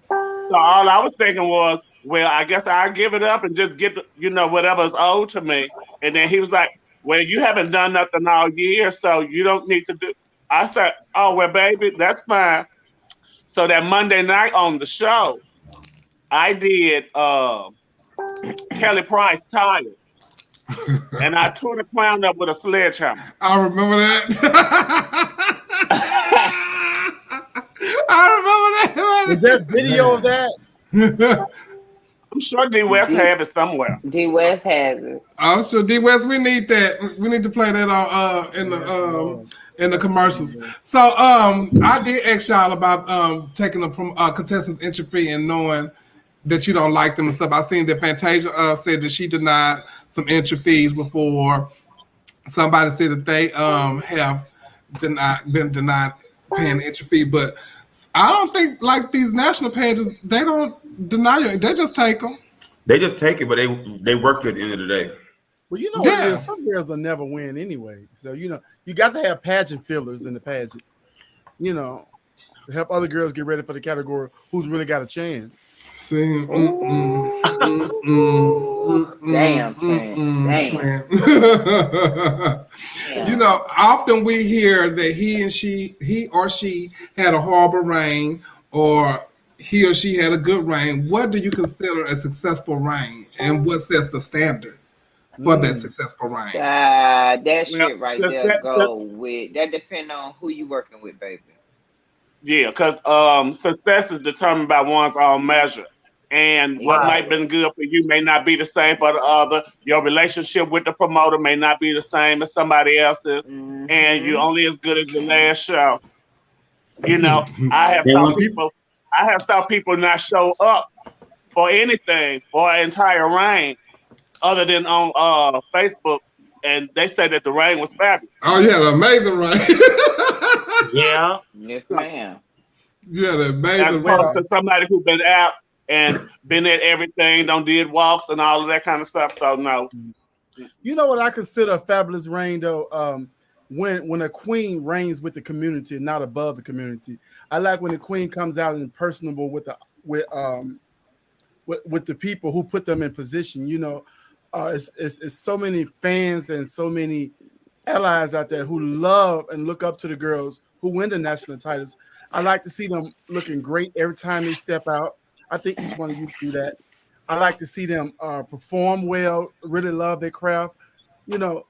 So all I was thinking was, well, I guess I'll give it up and just get whatever's owed to me. And then he was like, well, you haven't done nothing all year, so you don't need to do. I said, oh well, baby, that's fine. So that Monday night on the show, I did Kelly Price Tired. And I tore the clown up with a sledgehammer. I remember that. I remember that. Is there video of that? I'm sure D West have it somewhere. D West has it. I'm sure D West. We need that. We need to play that on in the commercials. So I did ask y'all about taking a contestant's entry fee and knowing that you don't like them and stuff. I seen that Fantasia said that she denied some entry fees before. Somebody said that they have been denied paying the entry fee, but I don't think like these national pages, they don't deny you. They just take them. They just take it, but they work at the end of the day. Well, you know what it is. Some girls will never win anyway. So, you got to have pageant fillers in the pageant, to help other girls get ready for the category who's really got a chance. See, damn. Often we hear that he or she had a horrible reign, or he or she had a good reign. What do you consider a successful reign, and what sets the standard for that successful reign? That shit right there go with that. Depend on who you working with, baby. Yeah, because success is determined by one's own measure. And what might have been good for you may not be the same for the other. Your relationship with the promoter may not be the same as somebody else's. And you're only as good as your last show. I have some people not show up for anything for an entire reign other than on Facebook, and they say that the reign was fabulous. Oh, you had an amazing reign. Yeah. Yes, ma'am. You had an amazing As opposed to somebody who's been out and been at everything, did walks and all of that kind of stuff. So no. You know what I consider a fabulous reign though? When a queen reigns with the community, not above the community. I like when the queen comes out and personable with the people who put them in position. It's so many fans and so many allies out there who love and look up to the girls who win the national titles. I like to see them looking great every time they step out. I think each one of you do that. I like to see them perform well, really love their craft. A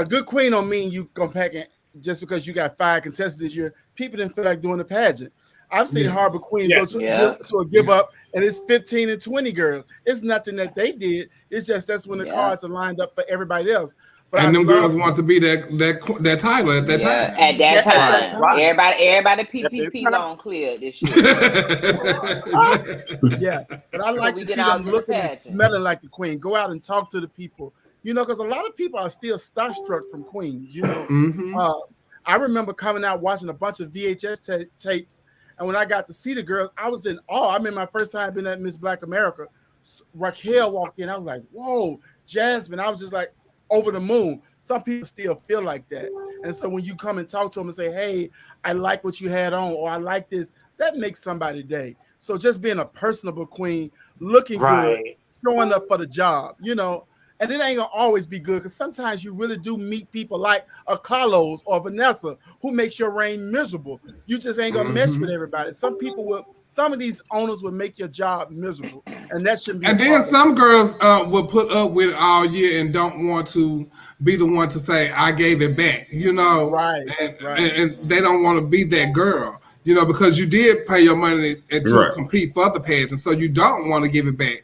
good queen don't mean you gonna pack it just because you got 5 contestants this year. People didn't feel like doing the pageant. I've seen Harbor Queen go to a give up, and it's 15 and 20 girls. It's nothing that they did. It's just that's when the cards are lined up for everybody else. But them girls want to be that Tyler at that time. At that time, everybody PPP long clear this year. Yeah, but I like to see them looking and smelling like the queen. Go out and talk to the people. Because a lot of people are still starstruck from queens. I remember coming out watching a bunch of VHS tapes, and when I got to see the girls, I was in awe. I remember my first time being at Miss Black America. Raquel walked in. I was like, "Whoa, Jasmine!" I was just like, over the moon. Some people still feel like that. And so when you come and talk to them and say, hey, I like what you had on, or I like this, that makes somebody's day. So just being a personable queen, looking good, showing up for the job, and it ain't gonna always be good, because sometimes you really do meet people like a Carlos or Vanessa who makes your reign miserable. You just ain't gonna mesh with everybody. Some of these owners will make your job miserable, and that shouldn't be. And then some girls will put up with it all year and don't want to be the one to say, I gave it back, Right. And they don't want to be that girl, because you did pay your money to compete for the pageant, so you don't want to give it back.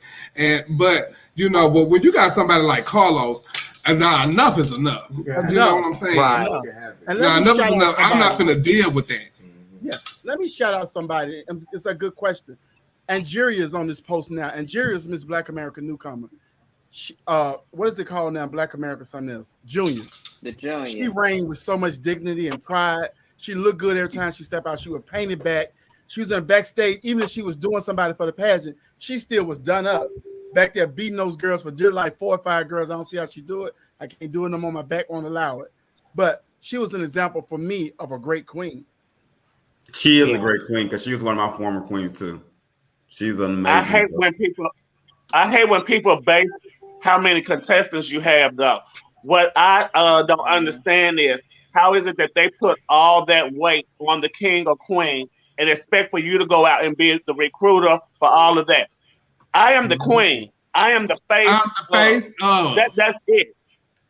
But when you got somebody like Carlos, enough is enough. Yeah. You know what I'm saying? Right. Enough is enough. I'm not going to deal with that. Yeah, let me shout out somebody. It's a good question. Angeria is on this post now. Angeria is Miss Black American newcomer. what is it called now? Black America, something else. Junior. The Junior. She reigned with so much dignity and pride. She looked good every time she stepped out. She was painted back. She was in backstage. Even if she was doing somebody for the pageant, she still was done up. Back there beating those girls for dear life, 4 or 5 girls. I don't see how she do it. I can't do it no more. My back won't allow it. But she was an example for me of a great queen. She is a great queen because she was one of my former queens too. She's amazing. I hate when people base how many contestants you have though. What I don't understand is how is it that they put all that weight on the king or queen and expect for you to go out and be the recruiter for all of that? I am the queen. I am the face. I'm the face of. That's it.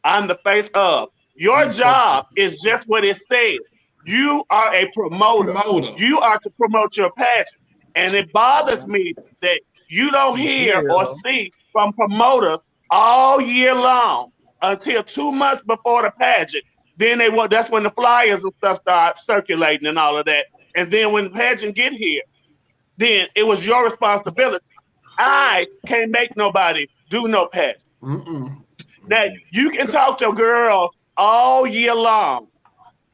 I'm the face of. Your job is just what it says. You are a promoter. You are to promote your pageant. And it bothers me that you don't hear or see from promoters all year long until 2 months before the pageant. Then that's when the flyers and stuff start circulating and all of that. And then when the pageant get here, then it was your responsibility. I can't make nobody do no pageant. Now, you can talk to girls all year long,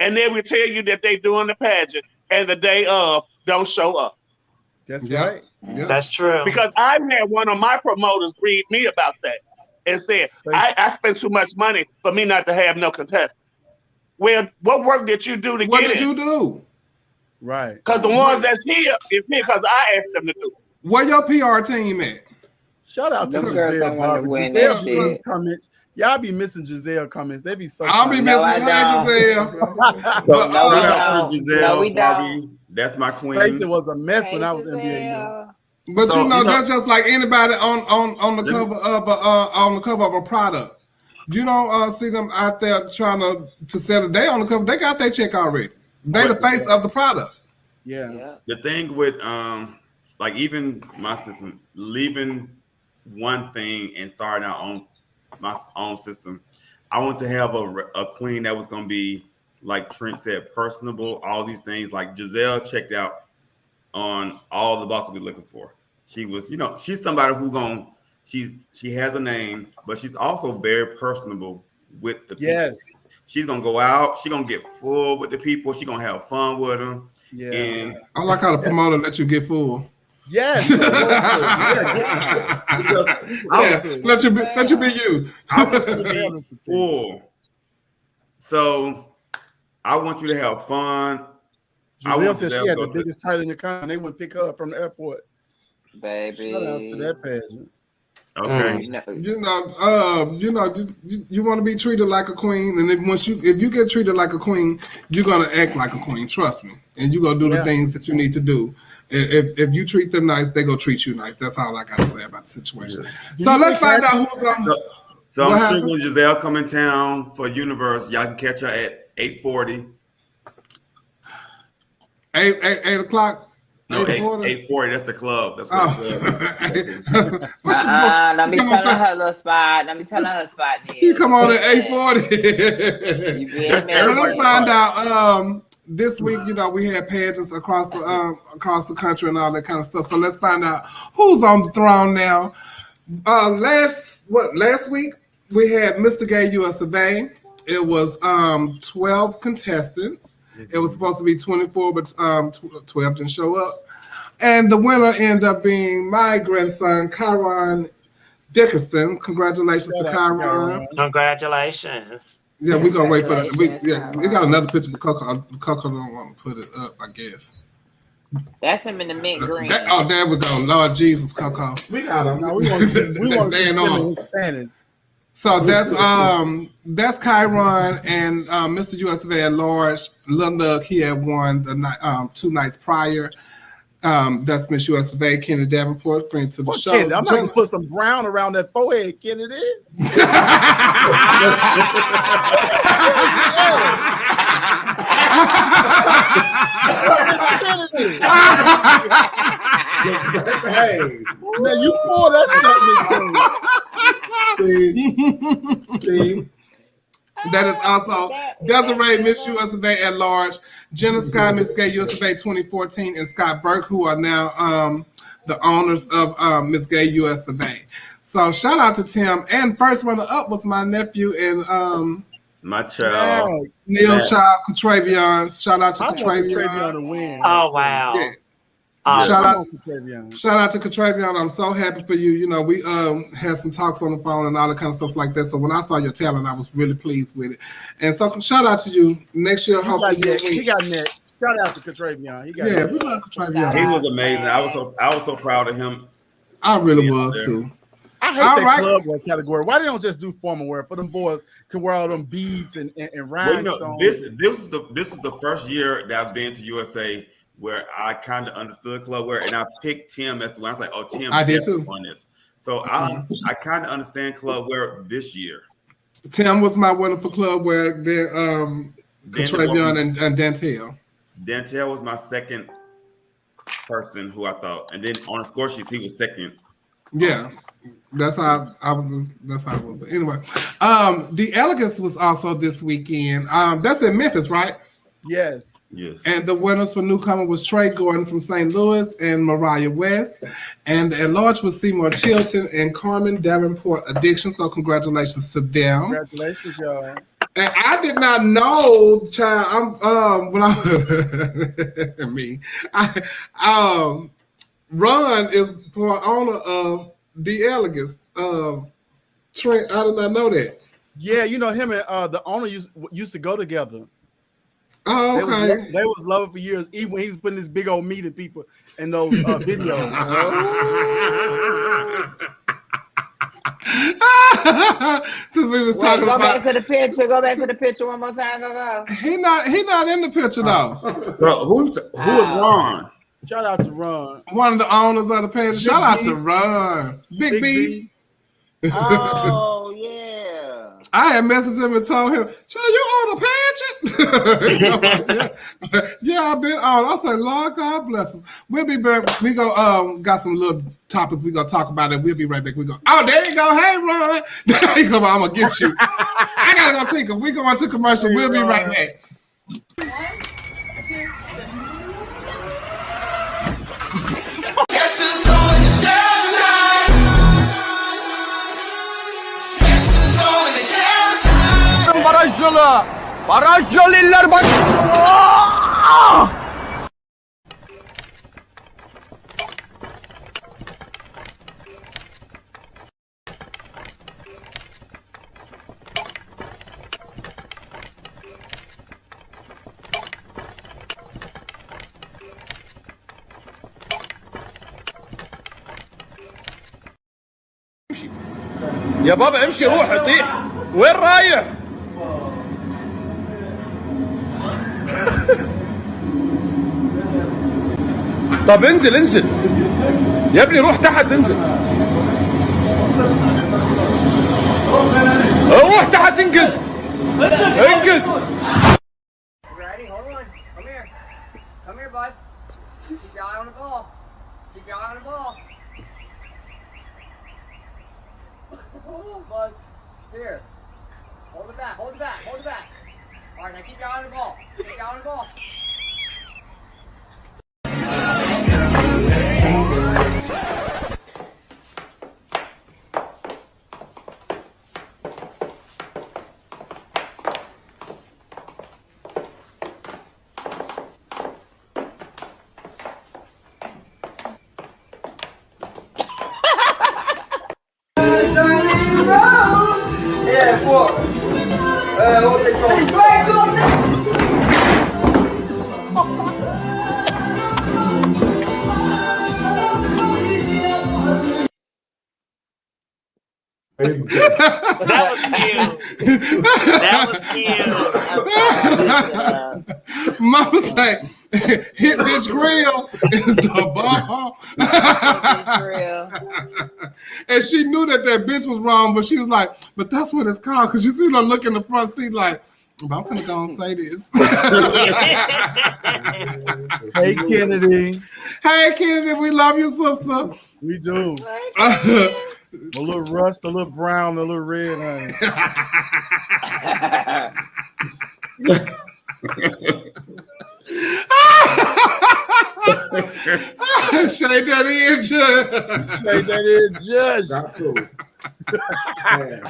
and they will tell you that they doing the pageant, and the day of don't show up. That's right. Yeah. That's true. Because I've had one of my promoters read me about that and said, I spent too much money for me not to have no contestant. Well, what work did you do to What get did it? you do? Right. Because the ones that's here is here because I asked them to do it. Where your PR team at? Shout out to Them girls Giselle don't wanna Barbara. win Giselle that Barbara's shit. comments. Y'all be missing Giselle comments. They be so I'll be funny. missing I her, don't. Giselle. So, No, we shout out don't. to Giselle, No, we Barbie. don't. That's my queen. Stacey was a mess when Hey, I was NBA. Giselle. But So, you know, you know- that's just like anybody on the cover of a product. You don't see them out there trying to sell it. They on the cover. They got their check already. They the face of the product. Yeah. The thing with like even my system, leaving one thing and starting out on my own system, I want to have a queen that was going to be, like Trent said, personable, all these things. Like Giselle checked out on all the boxes we're looking for. She was, she's somebody who she has a name, but she's also very personable with the people. Yes. She's gonna go out. She's gonna get full with the people. She's gonna have fun with them. Yeah. And I like how the promoter let you get full. Yes. Let you be you. I want you to be full. So I want you to have fun. Giselle said she had the biggest title in the country. They wouldn't pick her up from the airport. Baby. Shout out to that pageant. Okay. You want to be treated like a queen, and if you get treated like a queen, you're gonna act like a queen. Trust me, and you're gonna do the things that you need to do. If you treat them nice, they gonna treat you nice. That's all I gotta say about the situation. So let's find out who's on. So I'm sure when Giselle come in town for Universe, y'all can catch her at 8:40. 8 o'clock. No, 8:40. That's the club. That's what the club is. Let me tell her little spot. Let me tell her spot. You come on at 8:40. Let's find out. This week, we had pageants across the country and all that kind of stuff. So let's find out who's on the throne now. Last week we had Mr. Gay US of A. It was 12 contestants. It was supposed to be 24, but 12 didn't show up. And the winner ended up being my grandson, Kyron Dickerson. Congratulations to Kyron. Congratulations. Yeah, we're going to wait for that. We got another picture of Coco. Coco don't want to put it up, I guess. That's him in the mint green. There we go. Lord Jesus, Coco. We got him. No, we want to see Tim in Spanish. So that's Kyron and Mr. USA at large. Lil Nug, he had won the night 2 nights prior. That's Miss USA, Kenny Davenport, friend to the show. Kenny, I'm not gonna put some brown around that forehead, Kenny. Hey, now you pull that stuff. See? That is also Desiree, Miss USA at large, Jenna Scott, Miss Gay USA 2014, and Scott Burke, who are now the owners of Miss Gay US of A. So shout out to Tim. And first runner up was my nephew and my child Neil Shaw Catravion. Shout out to Catravion. To win. Oh wow. Yeah. Shout Shout out to Catravion. I'm so happy for you. You know, we had some talks on the phone and all that kind of stuff like that. So when I saw your talent, I was really pleased with it. And so shout out to you. Next year, hopefully he got next. Shout out to Catravion. He got yeah, we love Catravion. He was amazing. I was so proud of him. I really was too. I hate that club wear category. Why they don't just do formal wear for them boys can wear all them beads and rhinestones? Well, this is the first year that I've been to USA where I kind of understood club wear, and I picked Tim as the one. I was like, oh, Tim, I did too. On this. So I kind of understand club wear this year. Tim was my winner for club wear. Catravion and Dantel. Dantel was my second person who I thought, and then on the score sheet he was second. Yeah. That's how I was. That's how it was. But anyway, the Elegance was also this weekend. That's in Memphis, right? Yes. And the winners for newcomer was Trey Gordon from St. Louis and Mariah West, and at large was Seymour Chilton and Carmen Davenport Addiction. So congratulations to them. Congratulations, y'all. And I did not know, child. Ron is part owner of The Elegance. Trent, I did not know that. Yeah, you know him and the owner used to go together. Oh, okay. They was loving for years, even when he was putting this big old meat in people in those videos. Since we was Wait, talking go about, back to the picture. Go back to the picture one more time. Go. He not in the picture though. So who is Ron? Shout out to Ron, one of the owners of the page. Shout out to Ron, Big B. Oh yeah. I had messaged him and told him, "Child, you own a pageant?" Yeah, I've been on. I said, "Lord God bless us." We'll be back. We go. Got some little topics we gonna talk about it. We'll be right back. We go. Oh, there you go. Hey, Ron. There you go. I'm gonna get you. I gotta go tinker. We go into commercial. We'll be right back. Baraj yolu! Baraj yolu iller baş... يا بابا امشي روح اطيح وين رايح؟ طب انزل يا ابني روح تحت انزل روح تحت انجز انجز Ready? Hold on. Come here, bud. Keep your eye on the ball. Keep your eye on the ball. Oh, bud. Here. Hold it back. Hold it back. Hold it back. All right, now keep your eye on the ball. Keep your eye on the ball. Yeah, what? What they call it? That was cute. That was cute. Mama's like, hit bitch grill is the ball. And she knew that bitch was wrong, but she was like, but that's what it's called. Because you see her look in the front seat like, but I'm finna go and say this. Hey, Kennedy. Hey, Kennedy, we love you, sister. We do. A little rust, a little brown, a little red. Shake that in, Judge. Shake that in, Judge. Not cool.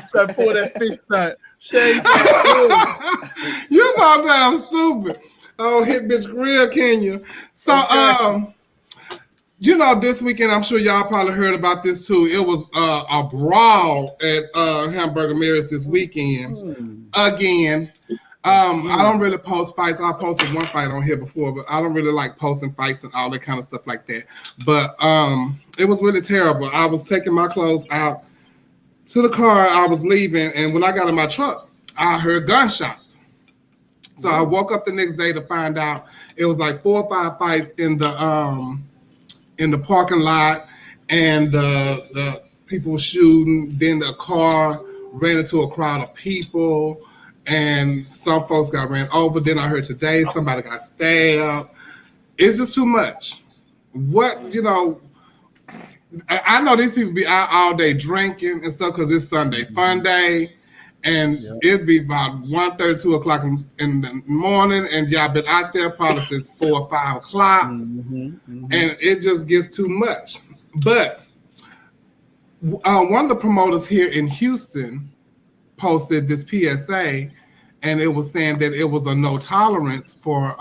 Try to pull that fish stunt. Shake that. You so damn stupid. Oh, hit bitch grill, can you? So, you know, this weekend, I'm sure y'all probably heard about this too. It was a brawl at Hamburger Mary's this weekend. Again, I don't really post fights. I posted one fight on here before, but I don't really like posting fights and all that kind of stuff like that. But it was really terrible. I was taking my clothes out to the car. I was leaving, and when I got in my truck, I heard gunshots. So I woke up the next day to find out it was like 4 or 5 fights in the parking lot, and the people were shooting. Then the car ran into a crowd of people, and some folks got ran over. Then I heard today somebody got stabbed. It's just too much. What, you know, I know these people be out all day drinking and stuff because it's Sunday fun day, and it'd be about 1:30, 2 o'clock in the morning, and y'all been out there probably since 4 or 5 o'clock, and it just gets too much. But one of the promoters here in Houston posted this PSA, and it was saying that it was a no tolerance for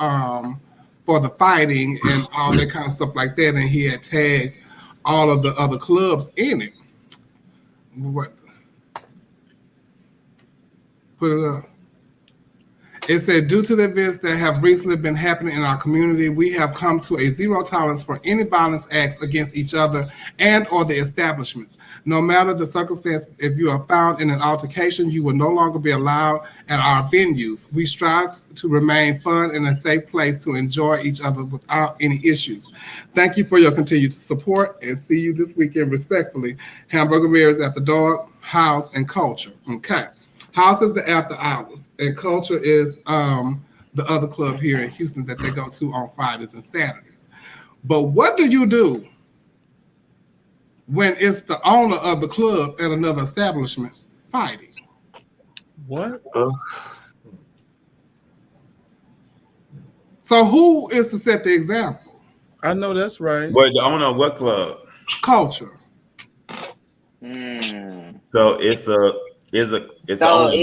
the fighting and all that kind of stuff like that, and he had tagged all of the other clubs in it. What? Put it up. It said, due to the events that have recently been happening in our community, we have come to a zero tolerance for any violence acts against each other and or the establishments. No matter the circumstances, if you are found in an altercation, you will no longer be allowed at our venues. We strive to remain fun and a safe place to enjoy each other without any issues. Thank you for your continued support, and see you this weekend. Respectfully, Hamburger Mary's at the Dog, House, and Culture. Okay. House is the after hours, and Culture is the other club here in Houston that they go to on Fridays and Saturdays. But what do you do when it's the owner of the club at another establishment fighting? What? So who is to set the example? I know that's right. But I don't know what club. Culture. So it's a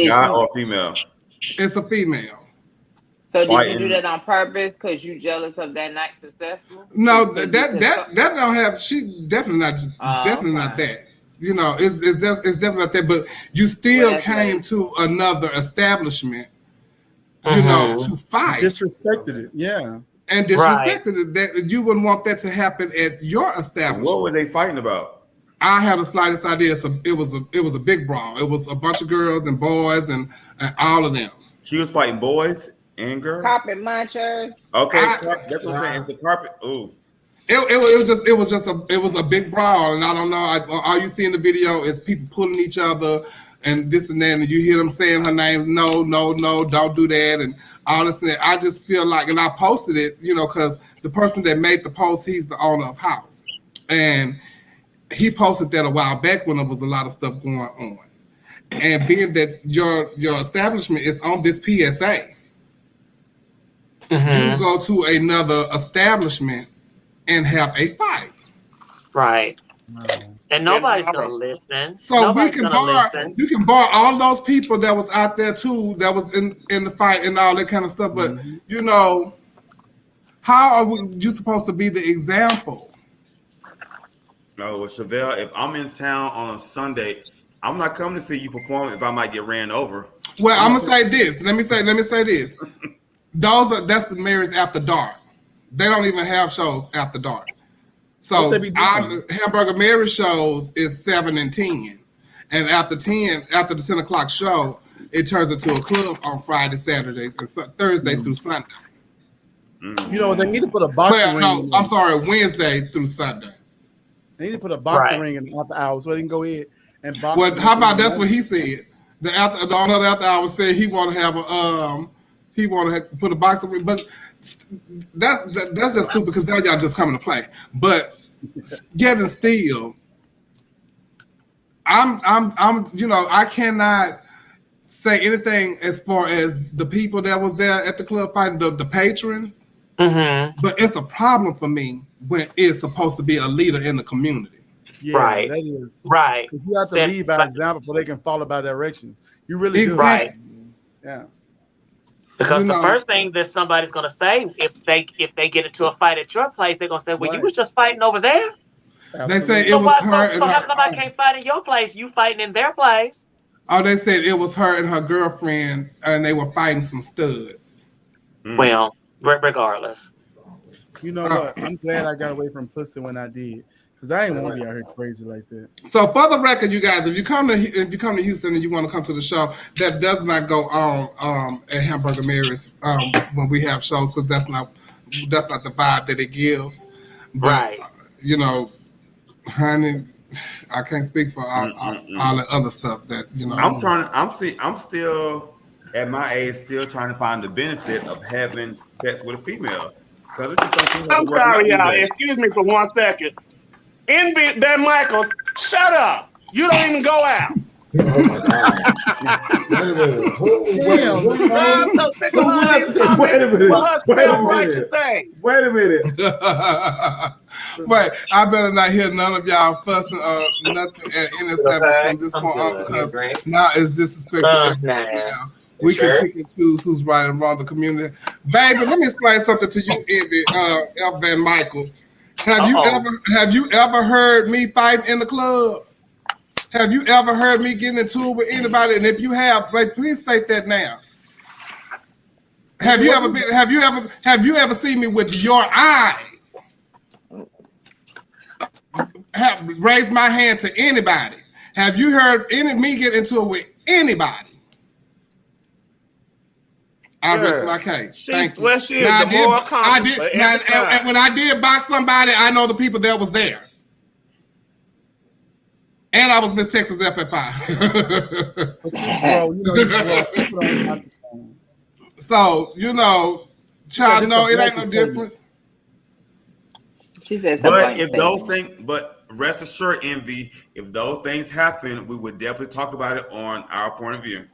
guy or female? It's a female. So did Fighting. you do that on purpose because you jealous of that night successful? No, that don't have. She definitely not that. You know, it's definitely not that. But you still came to another establishment, you know, to fight. Disrespected it, yeah. And disrespected it. That you wouldn't want that to happen at your establishment. What were they fighting about? I had the slightest idea. So it was a big brawl. It was a bunch of girls and boys and all of them. She was fighting boys and girls. Carpet munchers. Okay, that's what I'm saying. It's the carpet. Ooh. It was a big brawl, and I don't know. All you see in the video is people pulling each other and this and that, and you hear them saying her name. No, don't do that, and all this and that. I just feel like, and I posted it, you know, because the person that made the post, he's the owner of House, and he posted that a while back when there was a lot of stuff going on. And being that your establishment is on this PSA, you go to another establishment and have a fight. Right. And nobody's going to listen. So you can bar all those people that was out there too, that was in the fight and all that kind of stuff. But, you know, how are you supposed to be the example? No, well, Chevelle, if I'm in town on a Sunday, I'm not coming to see you perform if I might get ran over. Well, I'm gonna say this. Let me say this. That's the Mary's After Dark. They don't even have shows after dark. So Hamburger Mary's shows is 7 and 10, and after the 10 o'clock show, it turns into a club on Friday, Saturday, and Thursday through Sunday. You know, they need to put a boxing ring. No, I'm sorry, Wednesday through Sunday. They need to put a boxing ring in the after hours so they can go in and box. Well, how about that's what he said? The owner of the after hours said he want to have put a boxing ring, but that's just stupid because now y'all just coming to play. But yet and still, I'm you know, I cannot say anything as far as the people that was there at the club fighting, the patrons. Mm-hmm. But it's a problem for me when it's supposed to be a leader in the community. Yeah, Right. that is. Right. 'Cause you have to lead by example, but they can follow by directions. You really do. Right. Yeah. Because You the know- first thing that somebody's gonna say if they get into a fight at your place, they're gonna say, "Well, you Right. was just fighting over there." They say it So was why? her. So and how her- come I can't fight in your place? You fighting in their place? Oh, they said it was her and her girlfriend, and they were fighting some studs. Well, regardless. You know what? I'm glad I got away from pussy when I did, because I ain't want to be out here crazy like that. So for the record, you guys, if you come to Houston and you want to come to the show, that does not go on at Hamburger Mary's when we have shows, because that's not the vibe that it gives. But, Right. You know, honey, I can't speak for all the other stuff that you know. I'm still at my age, still trying to find the benefit of having sex with a female. I'm sorry, y'all. Excuse me for 1 second. Envy, Dan Michaels, shut up. You don't even go out. Wait a minute. Wait, I better not hear none of y'all fussing or nothing at any establishment from this point on, because now it's disrespectful. We can pick and choose who's right and wrong in the community. Baby, let me explain something to you, Envy, F. Van Michael. Have you ever heard me fighting in the club? Have you ever heard me getting into it with anybody? And if you have, like, please state that now. Have you ever seen me with your eyes? Raise my hand to anybody. Have you heard me get into it with anybody? I rest my case. Thank you. Well, she is the moral compass for every time. And when I did box somebody, I know the people that was there. And I was Miss Texas FFI. So, you know, child, no, it ain't no difference. She said But if those things, but rest assured, Envy, if those things happen, we would definitely talk about it on Our Point of View.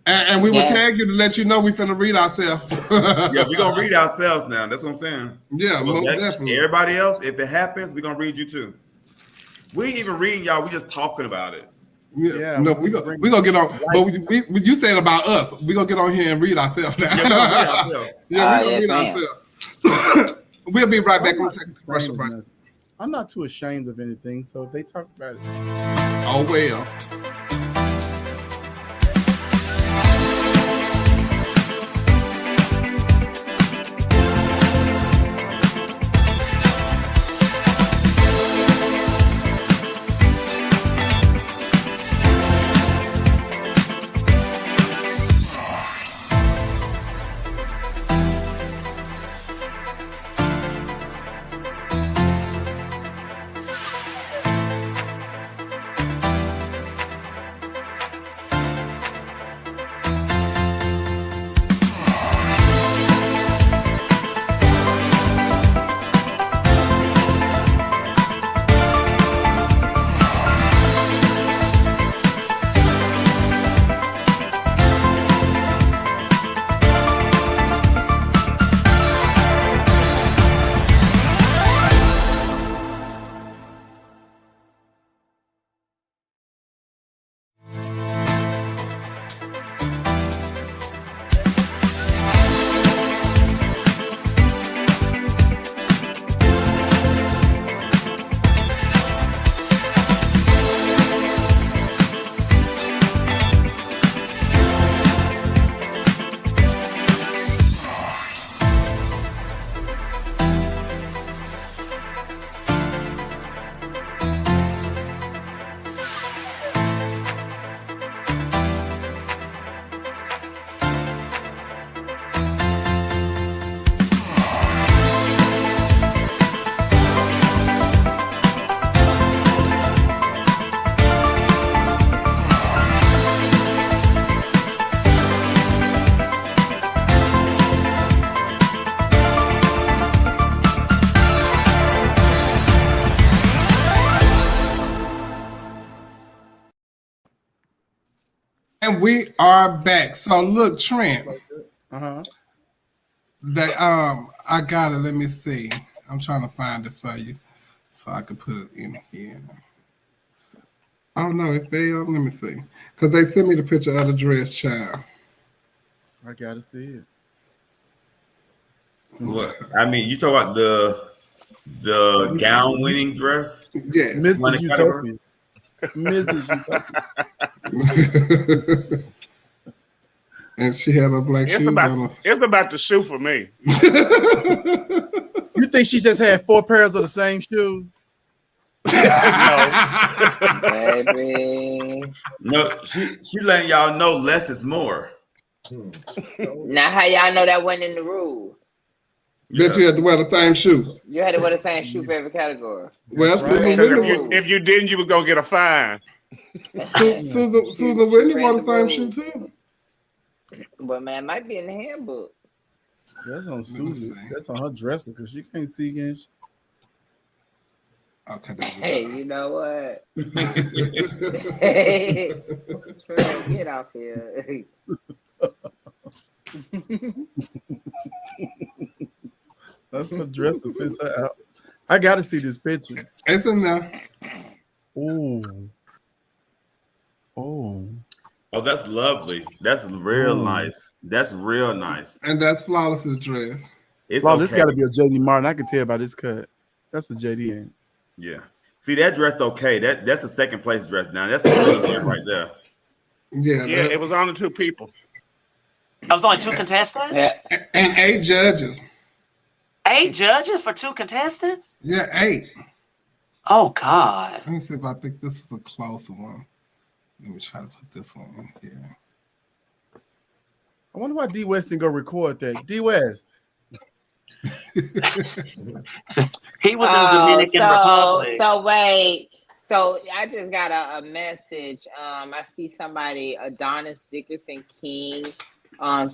And we will tag you to let you know we finna read ourselves. Yeah, we're gonna read ourselves now. That's what I'm saying. Yeah, So most definitely. Everybody else, if it happens, we're gonna read you too. We ain't even reading y'all, we just talking about it. Yeah, no, we gonna get on. But you said about us, we gonna get on here and read ourselves now. Yeah, we gonna read ourselves. We'll be right back. We'll take a commercial break. I'm not too ashamed of anything, so if they talk about it. Oh well. And we are back. So look, Trent. They I got it. Let me see. I'm trying to find it for you so I can put it in here. Oh no, if they let me see. Because they sent me the picture of the dress, child. I gotta see it. What? I mean, you talk about the gown winning dress? Yeah. Mrs. Utopia. Mrs. Utopia. And she had her black shoes on her. It's about the shoe for me. You think she just had 4 pairs of the same shoes? Baby. No, she letting y'all know less is more. Now, how y'all know that wasn't in the rules? That you had to wear the same shoe. You had to wear the same shoe for every category. Well, Right. If you didn't, you was gonna get a fine. Susan Whitney wore the same shoe too. But man, it might be in the handbook. That's on Susan. That's on her dresser because she can't see against. Okay. Hey, you know what? Hey, Trey, get off here. That's her dresser since her out. I gotta see this picture. It's in there. Oh. Oh. Oh, that's lovely. That's real nice. That's real nice. And that's Flawless's dress. It's Wow, this okay. got to be a JD Martin. I can tell by this cut. That's a JD. Ain't it? Yeah. See, that dress okay. That's a second place dress now. That's a good dress right there. Yeah. Yeah, it was only 2 people. I was only 2 contestants? And 8 judges. 8 judges for 2 contestants? Yeah, 8. Oh, God. Let me see if I think this is a closer one. Let me try to put this one in here. I wonder why D West didn't go record that. D West. He was in Dominican Republic. So wait. So I just got a message. I see somebody, Adonis Dickerson King,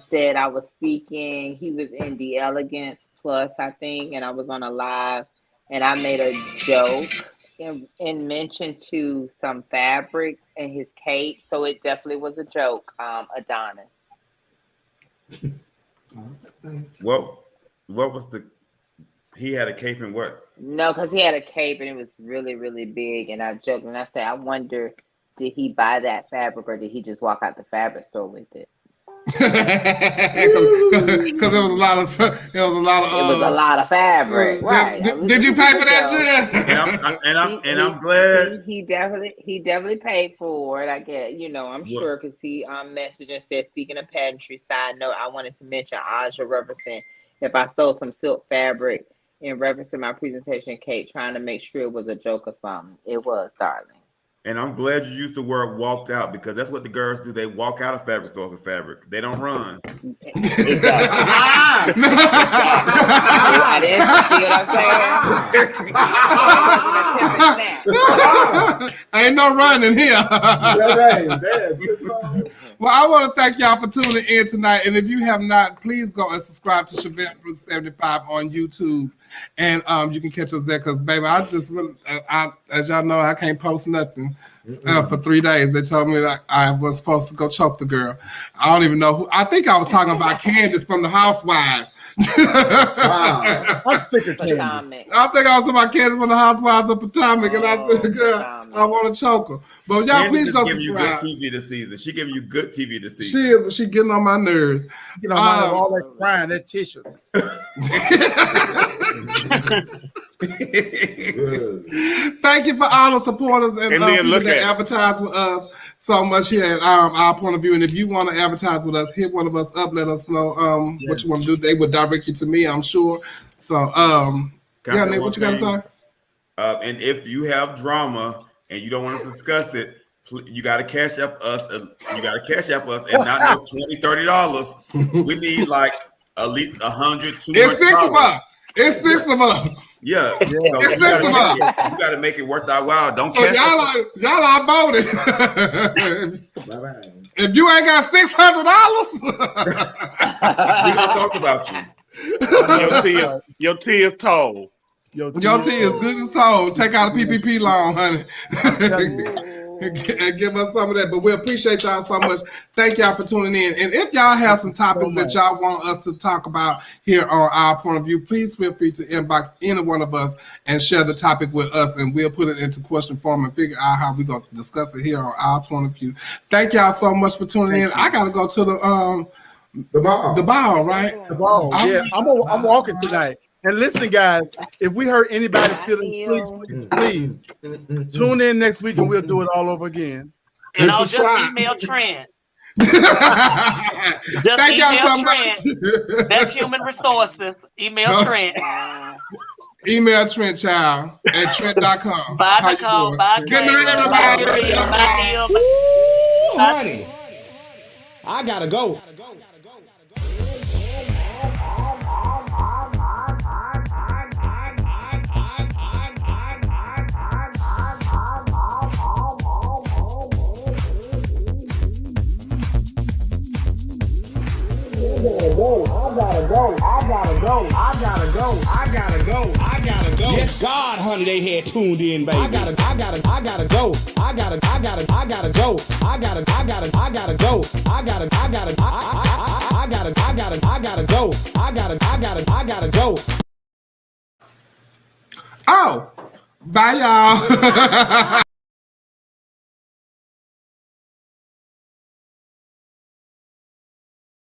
said I was speaking. He was in The Elegance Plus, I think, and I was on a live, and I made a joke in mention to some fabric in his cape. So it definitely was a joke, Adonis. What was he had a cape and what? No, because he had a cape and it was really, really big. And I joked and I said, I wonder, did he buy that fabric or did he just walk out the fabric store with it? Because it was a lot of fabric, right? Did you pay for that, Jen? and I'm glad he definitely paid for it. I get, I'm sure because he messaged and said, speaking of pageantry, side note, I wanted to mention Aja referencing if I stole some silk fabric in reference to my presentation, Kate, trying to make sure it was a joke or something. It was, darling. And I'm glad you used the word walked out because that's what the girls do. They walk out of fabric stores with fabric. They don't run. I didn't see what I'm saying. Ain't no running here. Well, I want to thank y'all for tuning in tonight. And if you have not, please go and subscribe to Chevette Brooks 75 on YouTube. And you can catch us there because, baby, I just really, as y'all know, I can't post nothing for 3 days. They told me that I was supposed to go choke the girl. I don't even know who. I think I was talking about Candace from the Housewives. Wow. I'm sick of Candace. I think I was talking about Candace from the Housewives of Potomac, and I said, girl, I want to choke her. But y'all, please go giving you good subscribe. TV this season. She giving you good TV this season. She getting on my nerves. All that crying, that tissue. Thank you for all the supporters and then people look that at- advertise with us so much here at Our Point of View. And if you want to advertise with us, hit one of us up. Let us know what you want to do. They would direct you to me, I'm sure. So, yeah, Nick, what you got to say? And if you have drama and you don't want to discuss it, you got to cash up us. You got to cash up us and not no $20, $30. We need like at least 100, 200. It's 6 of us. It's 6 of us. Yeah. It's 6 of us. You got to make it worth our while. Don't So cash up. y'all are voted. If you ain't got $600, We're gonna talk about you. Your tea is told. Your tea is good as told. Take out a PPP loan, honey. and give us some of that. But we appreciate y'all so much. Thank y'all for tuning in. And if y'all have some topics that y'all want us to talk about here on Our Point of View, please feel free to inbox any one of us and share the topic with us, and we'll put it into question form and figure out how we're going to discuss it here on Our Point of View. Thank y'all so much for tuning in. I got to go to the ball. The ball, right? The ball. Yeah, I'm walking tonight. And listen, guys, if we hurt anybody feeling, please tune in next week and we'll do it all over again. And I'll just email Trent. Thank y'all so much. That's Human Resources. Email Trent. Email Trent, child, at Trent.com. Bye, Nicole. Bye, good night, everybody. Ooh, honey, I gotta go. I gotta go. Yes, God, honey, they had tuned in, baby. I gotta go. I gotta go. I gotta go. I gotta go. Oh, bye, y'all.